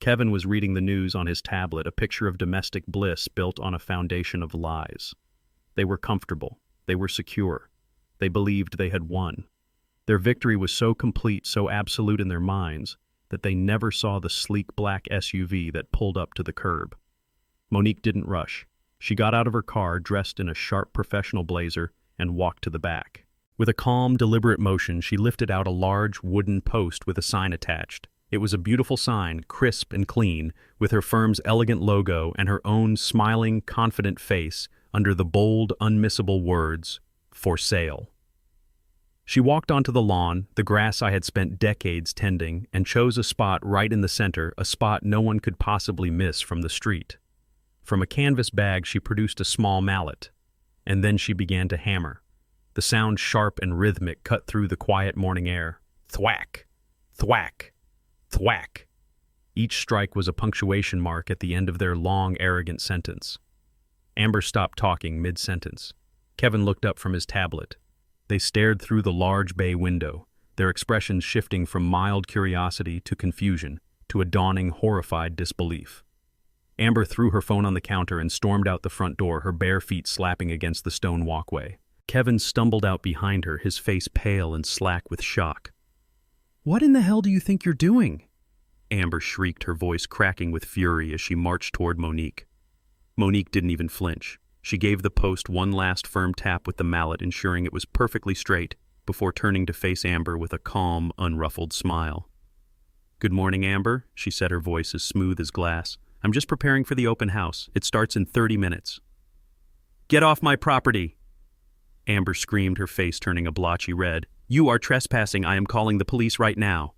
Kevin was reading the news on his tablet, a picture of domestic bliss built on a foundation of lies. They were comfortable. They were secure. They believed they had won. Their victory was so complete, so absolute in their minds, that they never saw the sleek black SUV that pulled up to the curb. Monique didn't rush. She got out of her car, dressed in a sharp professional blazer, and walked to the back. With a calm, deliberate motion, she lifted out a large wooden post with a sign attached. It was a beautiful sign, crisp and clean, with her firm's elegant logo and her own smiling, confident face under the bold, unmissable words, "For sale." She walked onto the lawn, the grass I had spent decades tending, and chose a spot right in the center, a spot no one could possibly miss from the street. From a canvas bag, she produced a small mallet, and then she began to hammer. The sound, sharp and rhythmic, cut through the quiet morning air. Thwack! Thwack! Thwack! Each strike was a punctuation mark at the end of their long, arrogant sentence. Amber stopped talking mid-sentence. Kevin looked up from his tablet. They stared through the large bay window, their expressions shifting from mild curiosity to confusion, to a dawning, horrified disbelief. Amber threw her phone on the counter and stormed out the front door, her bare feet slapping against the stone walkway. Kevin stumbled out behind her, his face pale and slack with shock. "What in the hell do you think you're doing?" Amber shrieked, her voice cracking with fury as she marched toward Monique. Monique didn't even flinch. She gave the post one last firm tap with the mallet, ensuring it was perfectly straight, before turning to face Amber with a calm, unruffled smile. "Good morning, Amber," she said, her voice as smooth as glass. "I'm just preparing for the open house. It starts in 30 minutes. "Get off my property!" Amber screamed, her face turning a blotchy red. "You are trespassing. I am calling the police right now."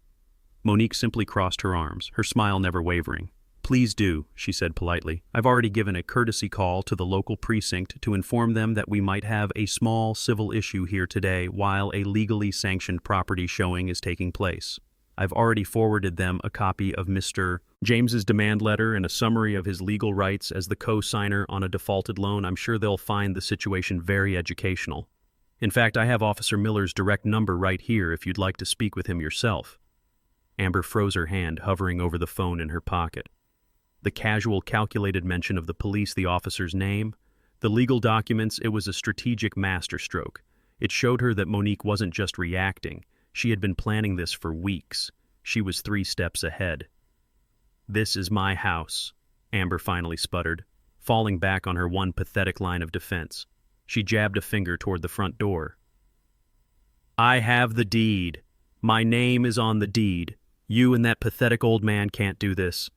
Monique simply crossed her arms, her smile never wavering. "Please do," she said politely. "I've already given a courtesy call to the local precinct to inform them that we might have a small civil issue here today while a legally sanctioned property showing is taking place. I've already forwarded them a copy of Mr. James's demand letter and a summary of his legal rights as the co-signer on a defaulted loan. I'm sure they'll find the situation very educational. In fact, I have Officer Miller's direct number right here if you'd like to speak with him yourself." Amber froze her hand, hovering over the phone in her pocket. The casual, calculated mention of the police, the officer's name, the legal documents, it was a strategic masterstroke. It showed her that Monique wasn't just reacting. She had been planning this for weeks. She was 3 steps ahead. "This is my house," Amber finally sputtered, falling back on her one pathetic line of defense. She jabbed a finger toward the front door. "I have the deed. My name is on the deed. You and that pathetic old man can't do this."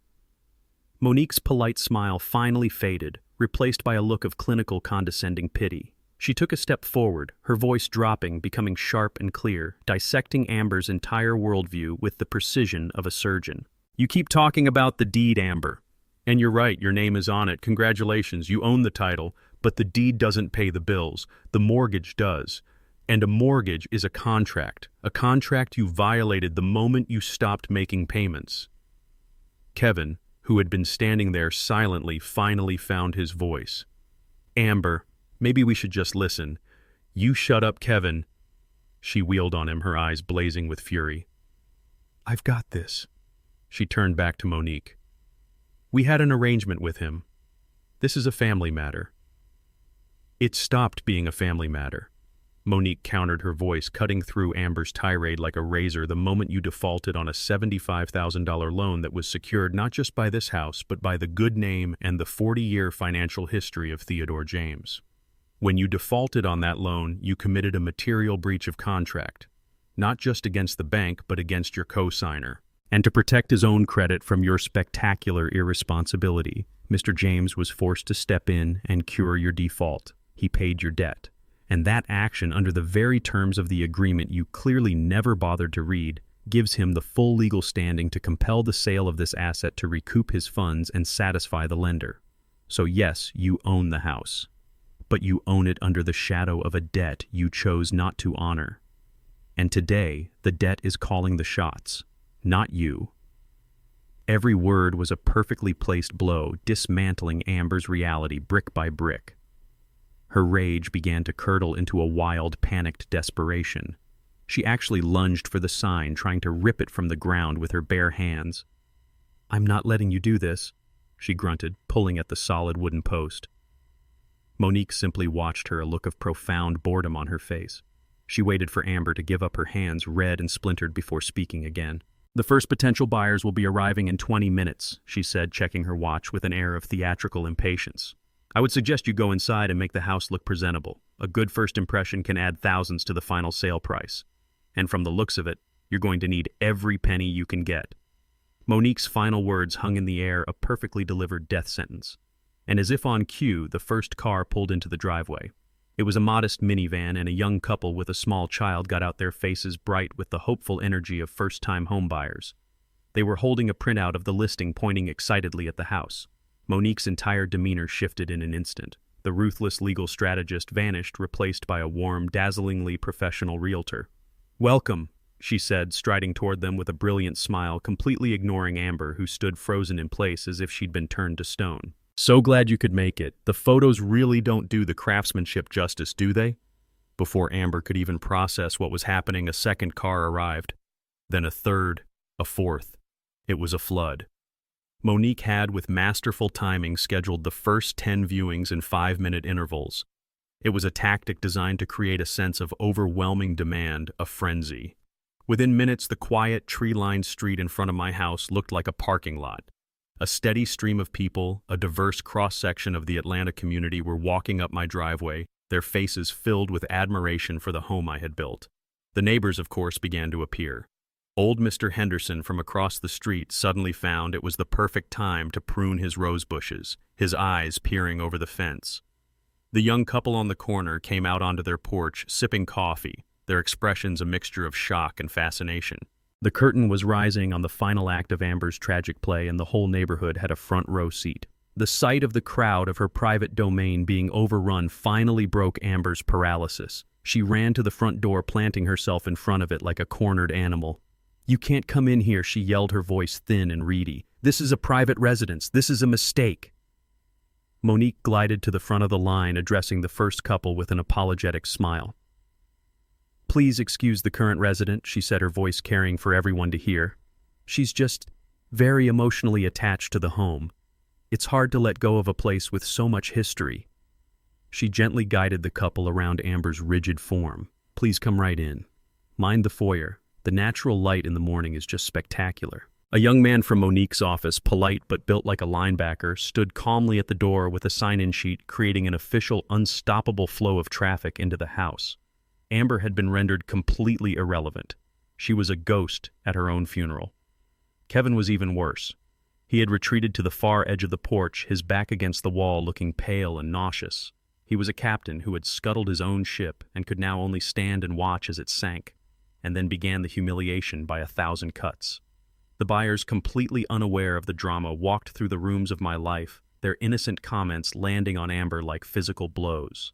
Monique's polite smile finally faded, replaced by a look of clinical, condescending pity. She took a step forward, her voice dropping, becoming sharp and clear, dissecting Amber's entire worldview with the precision of a surgeon. "You keep talking about the deed, Amber. And you're right, your name is on it. Congratulations, you own the title, but the deed doesn't pay the bills. The mortgage does. And a mortgage is a contract you violated the moment you stopped making payments." Kevin, who had been standing there silently, finally found his voice. "Amber, maybe we should just listen." "You shut up, Kevin." She wheeled on him, her eyes blazing with fury. "I've got this." She turned back to Monique. "We had an arrangement with him. This is a family matter." "It stopped being a family matter," Monique countered, her voice cutting through Amber's tirade like a razor, "the moment you defaulted on a $75,000 loan that was secured not just by this house, but by the good name and the 40-year financial history of Theodore James. When you defaulted on that loan, you committed a material breach of contract, not just against the bank, but against your co-signer. And to protect his own credit from your spectacular irresponsibility, Mr. James was forced to step in and cure your default. He paid your debt. And that action, under the very terms of the agreement you clearly never bothered to read, gives him the full legal standing to compel the sale of this asset to recoup his funds and satisfy the lender. So yes, you own the house. But you own it under the shadow of a debt you chose not to honor. And today, the debt is calling the shots, not you." Every word was a perfectly placed blow, dismantling Amber's reality brick by brick. Her rage began to curdle into a wild, panicked desperation. She actually lunged for the sign, trying to rip it from the ground with her bare hands. "I'm not letting you do this," she grunted, pulling at the solid wooden post. Monique simply watched her, a look of profound boredom on her face. She waited for Amber to give up her hands, red and splintered, before speaking again. The first potential buyers will be arriving in 20 minutes, she said, checking her watch with an air of theatrical impatience. I would suggest you go inside and make the house look presentable. A good first impression can add thousands to the final sale price. And from the looks of it, you're going to need every penny you can get. Monique's final words hung in the air, a perfectly delivered death sentence. And as if on cue, the first car pulled into the driveway. It was a modest minivan, and a young couple with a small child got out, their faces bright with the hopeful energy of first-time homebuyers. They were holding a printout of the listing, pointing excitedly at the house. Monique's entire demeanor shifted in an instant. The ruthless legal strategist vanished, replaced by a warm, dazzlingly professional realtor. "Welcome," she said, striding toward them with a brilliant smile, completely ignoring Amber, who stood frozen in place as if she'd been turned to stone. "So glad you could make it. The photos really don't do the craftsmanship justice, do they?" Before Amber could even process what was happening, a second car arrived. Then a third, a fourth. It was a flood. Monique had, with masterful timing, scheduled the first 10 viewings in 5-minute intervals. It was a tactic designed to create a sense of overwhelming demand, a frenzy. Within minutes, the quiet, tree-lined street in front of my house looked like a parking lot. A steady stream of people, a diverse cross-section of the Atlanta community, were walking up my driveway, their faces filled with admiration for the home I had built. The neighbors, of course, began to appear. Old Mr. Henderson from across the street suddenly found it was the perfect time to prune his rose bushes, his eyes peering over the fence. The young couple on the corner came out onto their porch, sipping coffee, their expressions a mixture of shock and fascination. The curtain was rising on the final act of Amber's tragic play, and the whole neighborhood had a front row seat. The sight of the crowd of her private domain being overrun finally broke Amber's paralysis. She ran to the front door, planting herself in front of it like a cornered animal. "You can't come in here," she yelled, her voice thin and reedy. "This is a private residence. This is a mistake." Monique glided to the front of the line, addressing the first couple with an apologetic smile. "Please excuse the current resident," she said, her voice carrying for everyone to hear. "She's just very emotionally attached to the home. It's hard to let go of a place with so much history." She gently guided the couple around Amber's rigid form. "Please come right in. Mind the foyer. The natural light in the morning is just spectacular." A young man from Monique's office, polite but built like a linebacker, stood calmly at the door with a sign-in sheet, creating an official, unstoppable flow of traffic into the house. Amber had been rendered completely irrelevant. She was a ghost at her own funeral. Kevin was even worse. He had retreated to the far edge of the porch, his back against the wall, looking pale and nauseous. He was a captain who had scuttled his own ship and could now only stand and watch as it sank. And then began the humiliation by 1,000 cuts. The buyers, completely unaware of the drama, walked through the rooms of my life, their innocent comments landing on Amber like physical blows.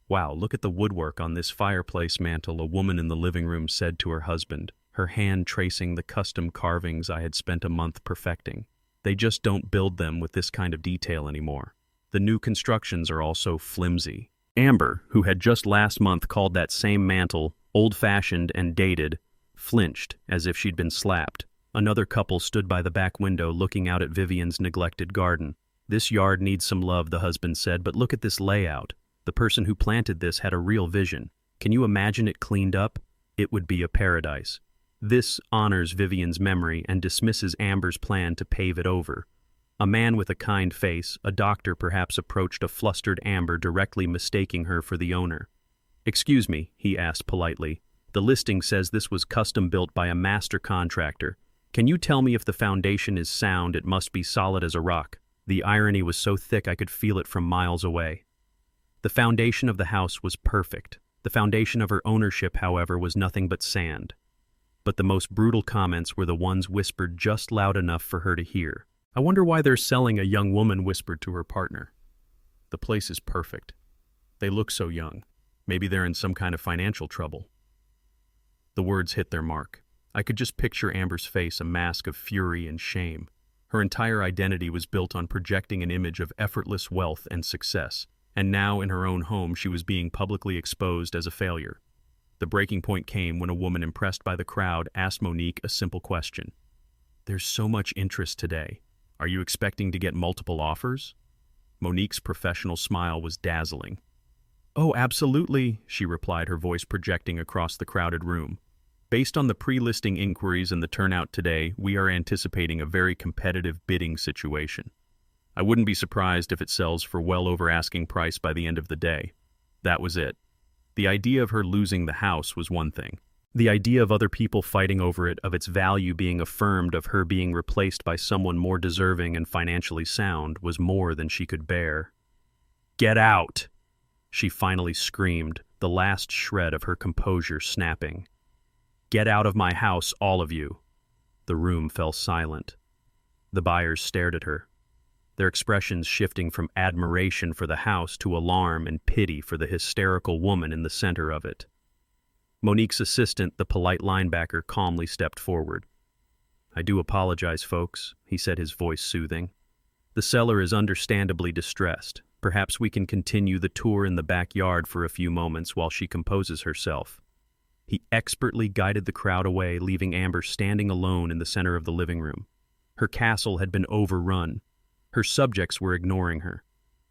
"Wow, look at the woodwork on this fireplace mantel," a woman in the living room said to her husband, her hand tracing the custom carvings I had spent a month perfecting. "They just don't build them with this kind of detail anymore. The new constructions are all so flimsy." Amber, who had just last month called that same mantel old-fashioned and dated, flinched as if she'd been slapped. Another couple stood by the back window looking out at Vivian's neglected garden. "This yard needs some love," the husband said, "but look at this layout. The person who planted this had a real vision. Can you imagine it cleaned up? It would be a paradise." This honors Vivian's memory and dismisses Amber's plan to pave it over. A man with a kind face, a doctor perhaps, approached a flustered Amber, directly mistaking her for the owner. "Excuse me," he asked politely. "The listing says this was custom built by a master contractor. Can you tell me if the foundation is sound? It must be solid as a rock." The irony was so thick I could feel it from miles away. The foundation of the house was perfect. The foundation of her ownership, however, was nothing but sand. But the most brutal comments were the ones whispered just loud enough for her to hear. "I wonder why they're selling," a young woman whispered to her partner. "The place is perfect. They look so young. Maybe they're in some kind of financial trouble." The words hit their mark. I could just picture Amber's face, a mask of fury and shame. Her entire identity was built on projecting an image of effortless wealth and success, and now in her own home she was being publicly exposed as a failure. The breaking point came when a woman, impressed by the crowd, asked Monique a simple question. "There's so much interest today. Are you expecting to get multiple offers?" Monique's professional smile was dazzling. "Oh, absolutely," she replied, her voice projecting across the crowded room. Based on the pre-listing inquiries and the turnout today, we are anticipating a very competitive bidding situation. I wouldn't be surprised if it sells for well over asking price by the end of the day. That was it. The idea of her losing the house was one thing. The idea of other people fighting over it, of its value being affirmed, of her being replaced by someone more deserving and financially sound, was more than she could bear. "Get out!" she finally screamed, the last shred of her composure snapping. "Get out of my house, all of you." The room fell silent. The buyers stared at her, their expressions shifting from admiration for the house to alarm and pity for the hysterical woman in the center of it. Monique's assistant, the polite linebacker, calmly stepped forward. "I do apologize, folks," he said, his voice soothing. "The seller is understandably distressed. Perhaps we can continue the tour in the backyard for a few moments while she composes herself." He expertly guided the crowd away, leaving Amber standing alone in the center of the living room. Her castle had been overrun. Her subjects were ignoring her.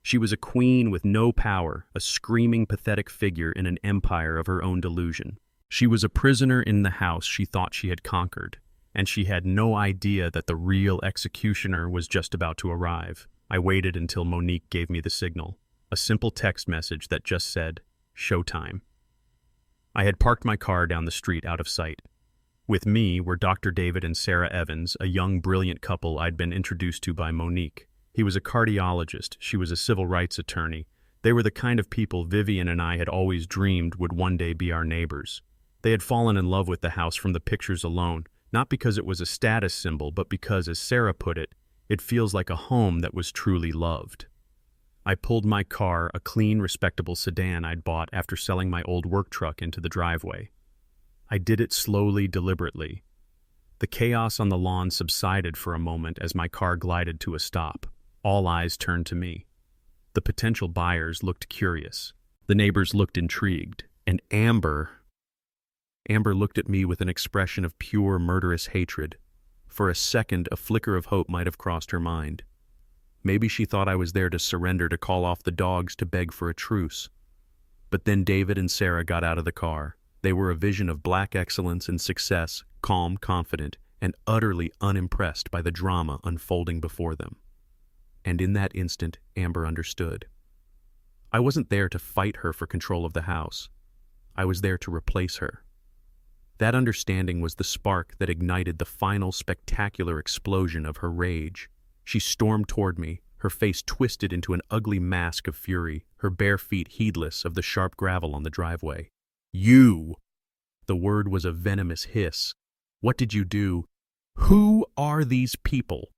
She was a queen with no power, a screaming, pathetic figure in an empire of her own delusion. She was a prisoner in the house she thought she had conquered, and she had no idea that the real executioner was just about to arrive. I waited until Monique gave me the signal, a simple text message that just said, "Showtime." I had parked my car down the street out of sight. With me were Dr. David and Sarah Evans, a young, brilliant couple I'd been introduced to by Monique. He was a cardiologist, she was a civil rights attorney. They were the kind of people Vivian and I had always dreamed would one day be our neighbors. They had fallen in love with the house from the pictures alone, not because it was a status symbol, but because, as Sarah put it, it feels like a home that was truly loved. I pulled my car, a clean, respectable sedan I'd bought after selling my old work truck, into the driveway. I did it slowly, deliberately. The chaos on the lawn subsided for a moment as my car glided to a stop. All eyes turned to me. The potential buyers looked curious. The neighbors looked intrigued. And Amber looked at me with an expression of pure, murderous hatred. For a second, a flicker of hope might have crossed her mind. Maybe she thought I was there to surrender, to call off the dogs, to beg for a truce. But then David and Sarah got out of the car. They were a vision of black excellence and success, calm, confident, and utterly unimpressed by the drama unfolding before them. And in that instant, Amber understood. I wasn't there to fight her for control of the house. I was there to replace her. That understanding was the spark that ignited the final spectacular explosion of her rage. She stormed toward me, her face twisted into an ugly mask of fury, her bare feet heedless of the sharp gravel on the driveway. "You!" The word was a venomous hiss. "What did you do? Who are these people?"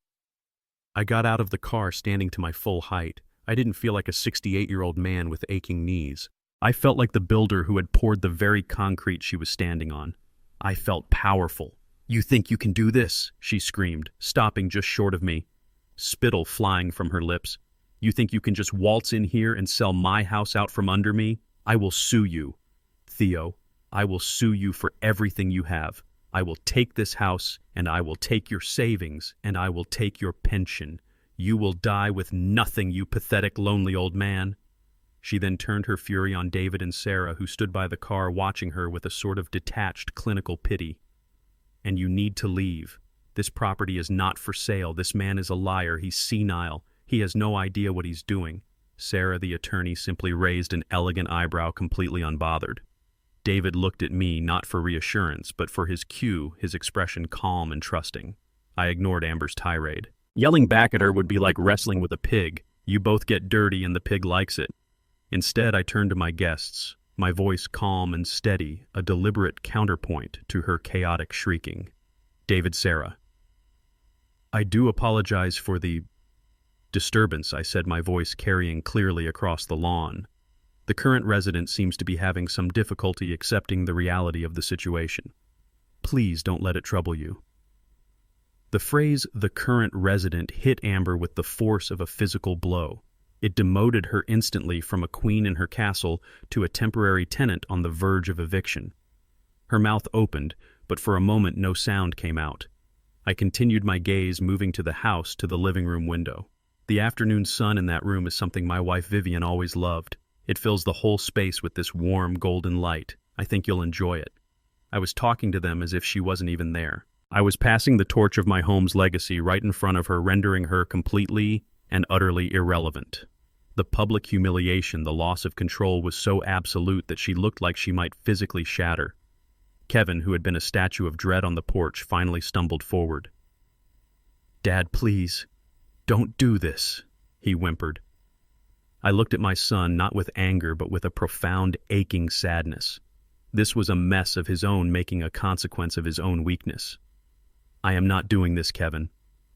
I got out of the car standing to my full height. I didn't feel like a 68-year-old man with aching knees. I felt like the builder who had poured the very concrete she was standing on. I felt powerful. "You think you can do this?" she screamed, stopping just short of me, spittle flying from her lips. "You think you can just waltz in here and sell my house out from under me? I will sue you. Theo, I will sue you for everything you have. I will take this house, and I will take your savings, and I will take your pension. You will die with nothing, you pathetic, lonely old man." She then turned her fury on David and Sarah, who stood by the car watching her with a sort of detached, clinical pity. "And you need to leave. This property is not for sale. This man is a liar. He's senile. He has no idea what he's doing." Sarah, the attorney, simply raised an elegant eyebrow, completely unbothered. David looked at me, not for reassurance, but for his cue, his expression calm and trusting. I ignored Amber's tirade. Yelling back at her would be like wrestling with a pig. You both get dirty and the pig likes it. Instead, I turned to my guests, my voice calm and steady, a deliberate counterpoint to her chaotic shrieking. "David, Sarah, I do apologize for the disturbance," I said, my voice carrying clearly across the lawn. "The current resident seems to be having some difficulty accepting the reality of the situation. Please don't let it trouble you." The phrase "the current resident" hit Amber with the force of a physical blow. It demoted her instantly from a queen in her castle to a temporary tenant on the verge of eviction. Her mouth opened, but for a moment no sound came out. I continued my gaze, moving to the house, to the living room window. The afternoon sun in that room is something my wife Vivian always loved. It fills the whole space with this warm, golden light. I think you'll enjoy it. I was talking to them as if she wasn't even there. I was passing the torch of my home's legacy right in front of her, rendering her completely and utterly irrelevant. The public humiliation, the loss of control was so absolute that she looked like she might physically shatter. Kevin, who had been a statue of dread on the porch, finally stumbled forward. "Dad, please, don't do this," he whimpered. I looked at my son, not with anger, but with a profound, aching sadness. This was a mess of his own making, a consequence of his own weakness. "I am not doing this, Kevin,"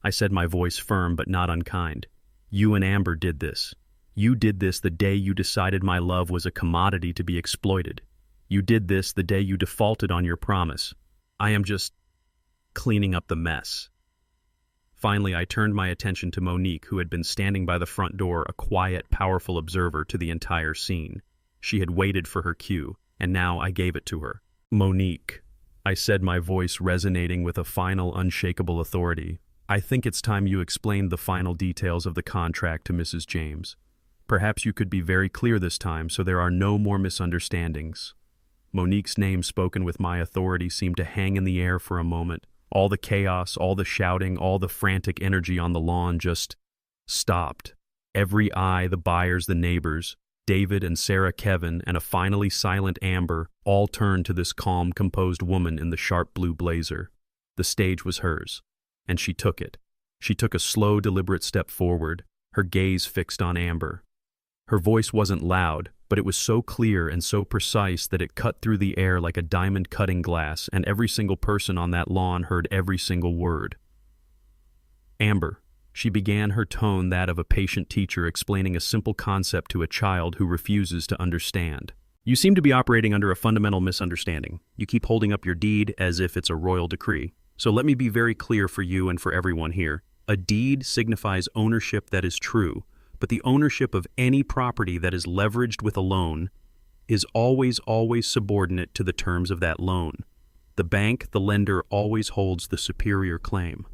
I said, my voice firm but not unkind. "You and Amber did this. You did this the day you decided my love was a commodity to be exploited. You did this the day you defaulted on your promise. I am just cleaning up the mess." Finally, I turned my attention to Monique, who had been standing by the front door, a quiet, powerful observer to the entire scene. She had waited for her cue, and now I gave it to her. "Monique," I said, my voice resonating with a final, unshakable authority, "I think it's time you explained the final details of the contract to Mrs. James. Perhaps you could be very clear this time so there are no more misunderstandings." Monique's name, spoken with my authority, seemed to hang in the air for a moment. All the chaos, all the shouting, all the frantic energy on the lawn just stopped. Every eye, the buyers, the neighbors, David and Sarah, Kevin, and a finally silent Amber, all turned to this calm, composed woman in the sharp blue blazer. The stage was hers, and she took it. She took a slow, deliberate step forward, her gaze fixed on Amber. Her voice wasn't loud, but it was so clear and so precise that it cut through the air like a diamond cutting glass, and every single person on that lawn heard every single word. "Amber," she began, her tone that of a patient teacher explaining a simple concept to a child who refuses to understand. "You seem to be operating under a fundamental misunderstanding. You keep holding up your deed as if it's a royal decree. So let me be very clear for you and for everyone here. A deed signifies ownership that is true, but the ownership of any property that is leveraged with a loan is always subordinate to the terms of that loan. The bank, the lender, always holds the superior claim.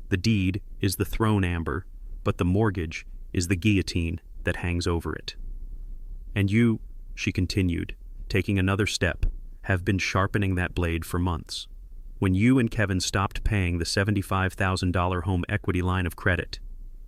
The deed is the throne, Amber, but the mortgage is the guillotine that hangs over it. And you," she continued, taking another step, "have been sharpening that blade for months. When you and Kevin stopped paying the $75,000 home equity line of credit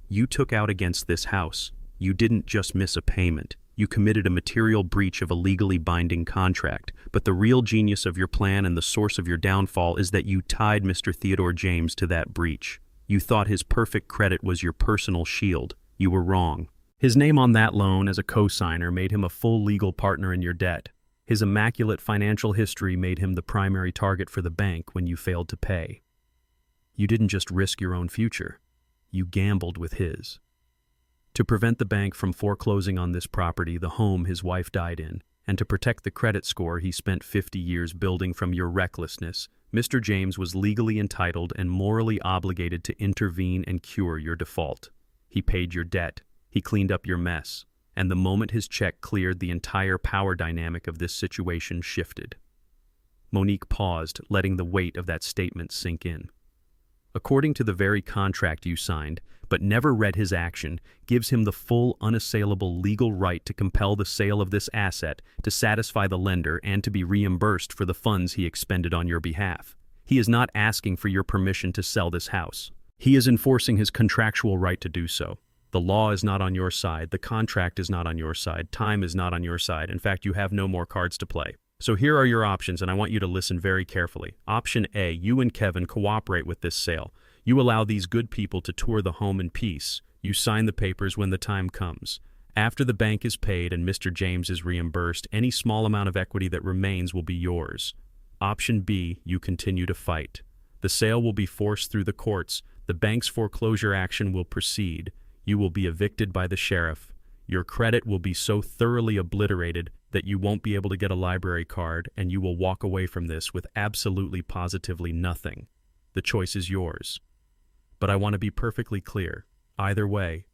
you took out against this house, you didn't just miss a payment. You committed a material breach of a legally binding contract. But the real genius of your plan and the source of your downfall is that you tied Mr. Theodore James to that breach. You thought his perfect credit was your personal shield. You were wrong. His name on that loan as a co-signer made him a full legal partner in your debt. His immaculate financial history made him the primary target for the bank when you failed to pay. You didn't just risk your own future. You gambled with his. To prevent the bank from foreclosing on this property, the home his wife died in, and to protect the credit score he spent 50 years building from your recklessness, Mr. James was legally entitled and morally obligated to intervene and cure your default. He paid your debt, he cleaned up your mess, and the moment his check cleared, the entire power dynamic of this situation shifted. Monique paused, letting the weight of that statement sink in. According to the very contract you signed, but never read his action, gives him the full, unassailable legal right to compel the sale of this asset, to satisfy the lender, and to be reimbursed for the funds he expended on your behalf. He is not asking for your permission to sell this house. He is enforcing his contractual right to do so. The law is not on your side, the contract is not on your side, time is not on your side. In fact, you have no more cards to play. So here are your options, and I want you to listen very carefully. Option A, you and Kevin cooperate with this sale. You allow these good people to tour the home in peace. You sign the papers when the time comes. After the bank is paid and Mr. James is reimbursed, any small amount of equity that remains will be yours. Option B, you continue to fight. The sale will be forced through the courts. The bank's foreclosure action will proceed. You will be evicted by the sheriff. Your credit will be so thoroughly obliterated that you won't be able to get a library card, and you will walk away from this with absolutely positively nothing. The choice is yours. But I want to be perfectly clear. Either way,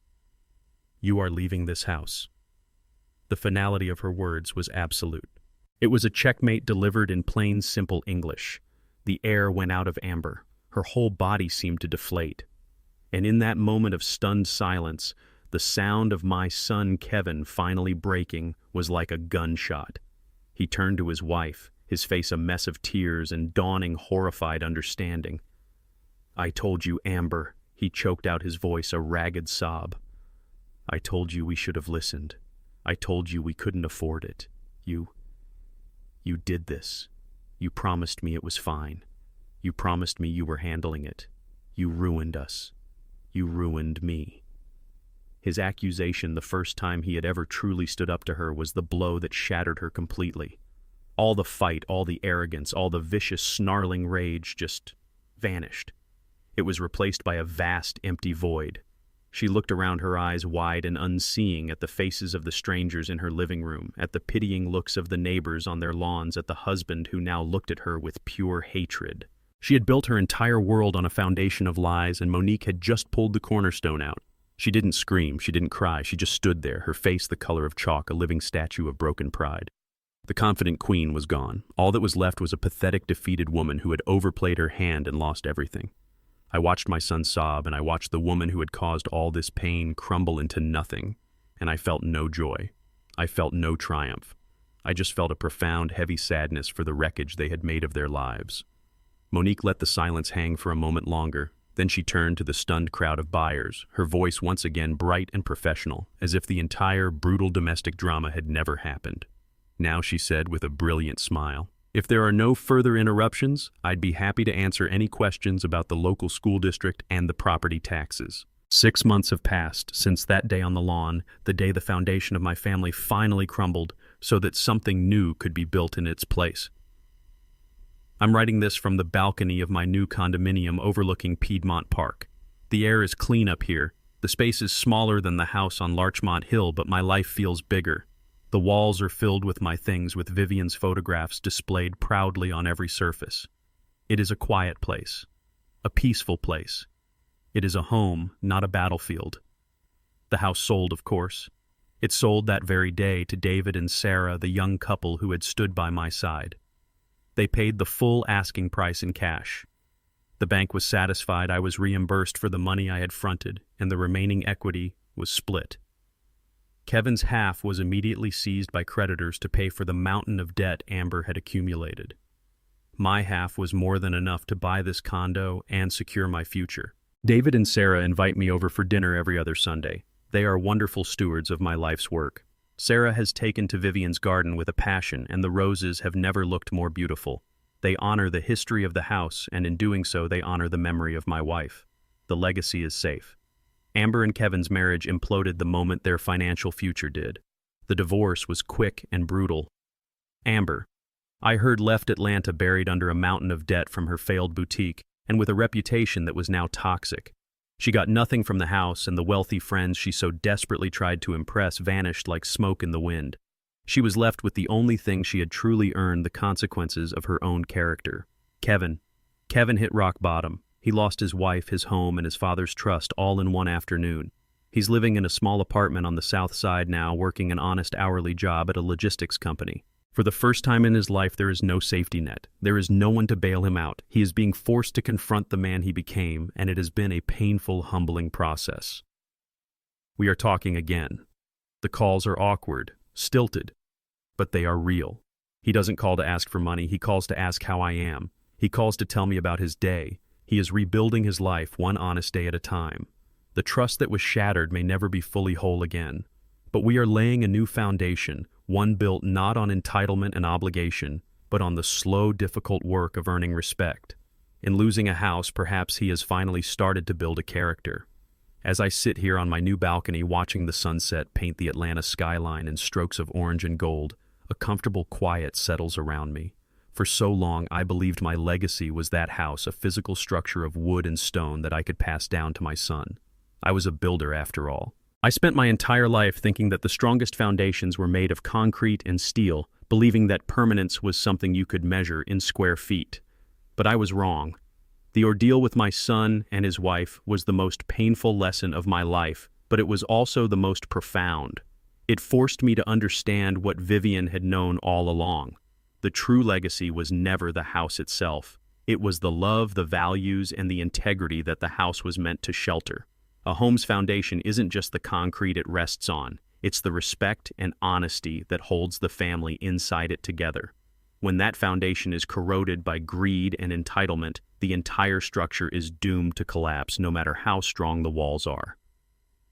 you are leaving this house. The finality of her words was absolute. It was a checkmate delivered in plain, simple English. The air went out of Amber. Her whole body seemed to deflate. And in that moment of stunned silence, the sound of my son Kevin finally breaking was like a gunshot. He turned to his wife. his face a mess of tears and dawning horrified understanding. "I told you, Amber," he choked out his voice, a ragged sob. "I told you we should have listened. I told you we couldn't afford it. You did this. You promised me it was fine. You promised me you were handling it. You ruined us. You ruined me." His accusation, the first time he had ever truly stood up to her, was the blow that shattered her completely. All the fight, all the arrogance, all the vicious, snarling rage just vanished. It was replaced by a vast, empty void. She looked around, her eyes wide and unseeing, at the faces of the strangers in her living room, at the pitying looks of the neighbors on their lawns, at the husband who now looked at her with pure hatred. She had built her entire world on a foundation of lies, and Monique had just pulled the cornerstone out. She didn't scream, she didn't cry, she just stood there, her face the color of chalk, a living statue of broken pride. The confident queen was gone. All that was left was a pathetic, defeated woman who had overplayed her hand and lost everything. I watched my son sob, and I watched the woman who had caused all this pain crumble into nothing, and I felt no joy. I felt no triumph. I just felt a profound, heavy sadness for the wreckage they had made of their lives. Monique let the silence hang for a moment longer. Then she turned to the stunned crowd of buyers, her voice once again bright and professional, as if the entire brutal domestic drama had never happened. Now she said with a brilliant smile, "If there are no further interruptions, I'd be happy to answer any questions about the local school district and the property taxes." 6 months have passed since that day on the lawn, the day the foundation of my family finally crumbled so that something new could be built in its place. I'm writing this from the balcony of my new condominium overlooking Piedmont Park. The air is clean up here. The space is smaller than the house on Larchmont Hill, but my life feels bigger. The walls are filled with my things, with Vivian's photographs displayed proudly on every surface. It is a quiet place, a peaceful place. It is a home, not a battlefield. The house sold, of course. It sold that very day to David and Sarah, the young couple who had stood by my side. They paid the full asking price in cash. The bank was satisfied I was reimbursed for the money I had fronted, and the remaining equity was split. Kevin's half was immediately seized by creditors to pay for the mountain of debt Amber had accumulated. My half was more than enough to buy this condo and secure my future. David and Sarah invite me over for dinner every other Sunday. They are wonderful stewards of my life's work. Sarah has taken to Vivian's garden with a passion, and the roses have never looked more beautiful. They honor the history of the house, and in doing so they honor the memory of my wife. The legacy is safe. Amber and Kevin's marriage imploded the moment their financial future did. The divorce was quick and brutal. Amber, I heard, left Atlanta buried under a mountain of debt from her failed boutique, and with a reputation that was now toxic. She got nothing from the house, and the wealthy friends she so desperately tried to impress vanished like smoke in the wind. She was left with the only thing she had truly earned, the consequences of her own character. Kevin. Kevin hit rock bottom. He lost his wife, his home, and his father's trust all in one afternoon. He's living in a small apartment on the south side now, working an honest hourly job at a logistics company. For the first time in his life, there is no safety net. There is no one to bail him out. He is being forced to confront the man he became, and it has been a painful, humbling process. We are talking again. The calls are awkward, stilted, but they are real. He doesn't call to ask for money. He calls to ask how I am. He calls to tell me about his day. He is rebuilding his life one honest day at a time. The trust that was shattered may never be fully whole again. But we are laying a new foundation, one built not on entitlement and obligation, but on the slow, difficult work of earning respect. In losing a house, perhaps he has finally started to build a character. As I sit here on my new balcony watching the sunset paint the Atlanta skyline in strokes of orange and gold, a comfortable quiet settles around me. For so long, I believed my legacy was that house, a physical structure of wood and stone that I could pass down to my son. I was a builder, after all. I spent my entire life thinking that the strongest foundations were made of concrete and steel, believing that permanence was something you could measure in square feet. But I was wrong. The ordeal with my son and his wife was the most painful lesson of my life, but it was also the most profound. It forced me to understand what Vivian had known all along. The true legacy was never the house itself. It was the love, the values, and the integrity that the house was meant to shelter. A home's foundation isn't just the concrete it rests on. It's the respect and honesty that holds the family inside it together. When that foundation is corroded by greed and entitlement, the entire structure is doomed to collapse no matter how strong the walls are.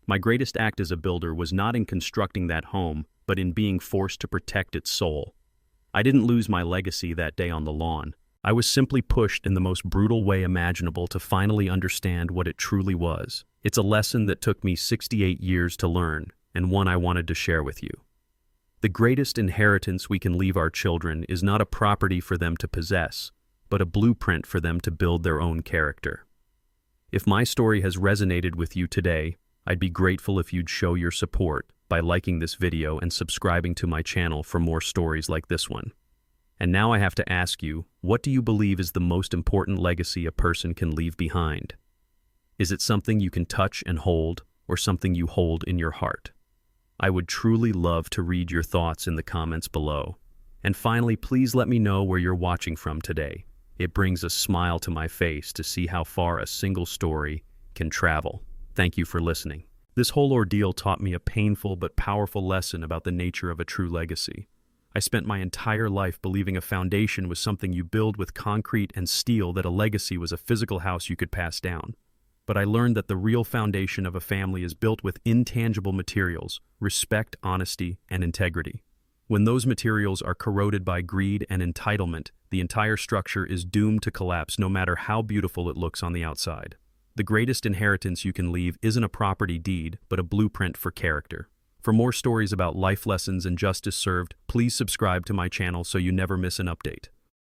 My greatest act as a builder was not in constructing that home, but in being forced to protect its soul. I didn't lose my legacy that day on the lawn. I was simply pushed in the most brutal way imaginable to finally understand what it truly was. It's a lesson that took me 68 years to learn, and one I wanted to share with you. The greatest inheritance we can leave our children is not a property for them to possess, but a blueprint for them to build their own character. If my story has resonated with you today, I'd be grateful if you'd show your support by liking this video and subscribing to my channel for more stories like this one. And now I have to ask you, what do you believe is the most important legacy a person can leave behind? Is it something you can touch and hold, or something you hold in your heart? I would truly love to read your thoughts in the comments below. And finally, please let me know where you're watching from today. It brings a smile to my face to see how far a single story can travel. Thank you for listening. This whole ordeal taught me a painful but powerful lesson about the nature of a true legacy. I spent my entire life believing a foundation was something you build with concrete and steel, that a legacy was a physical house you could pass down. But I learned that the real foundation of a family is built with intangible materials: respect, honesty, and integrity. When those materials are corroded by greed and entitlement, the entire structure is doomed to collapse no matter how beautiful it looks on the outside. The greatest inheritance you can leave isn't a property deed, but a blueprint for character. For more stories about life lessons and justice served, please subscribe to my channel so you never miss an update.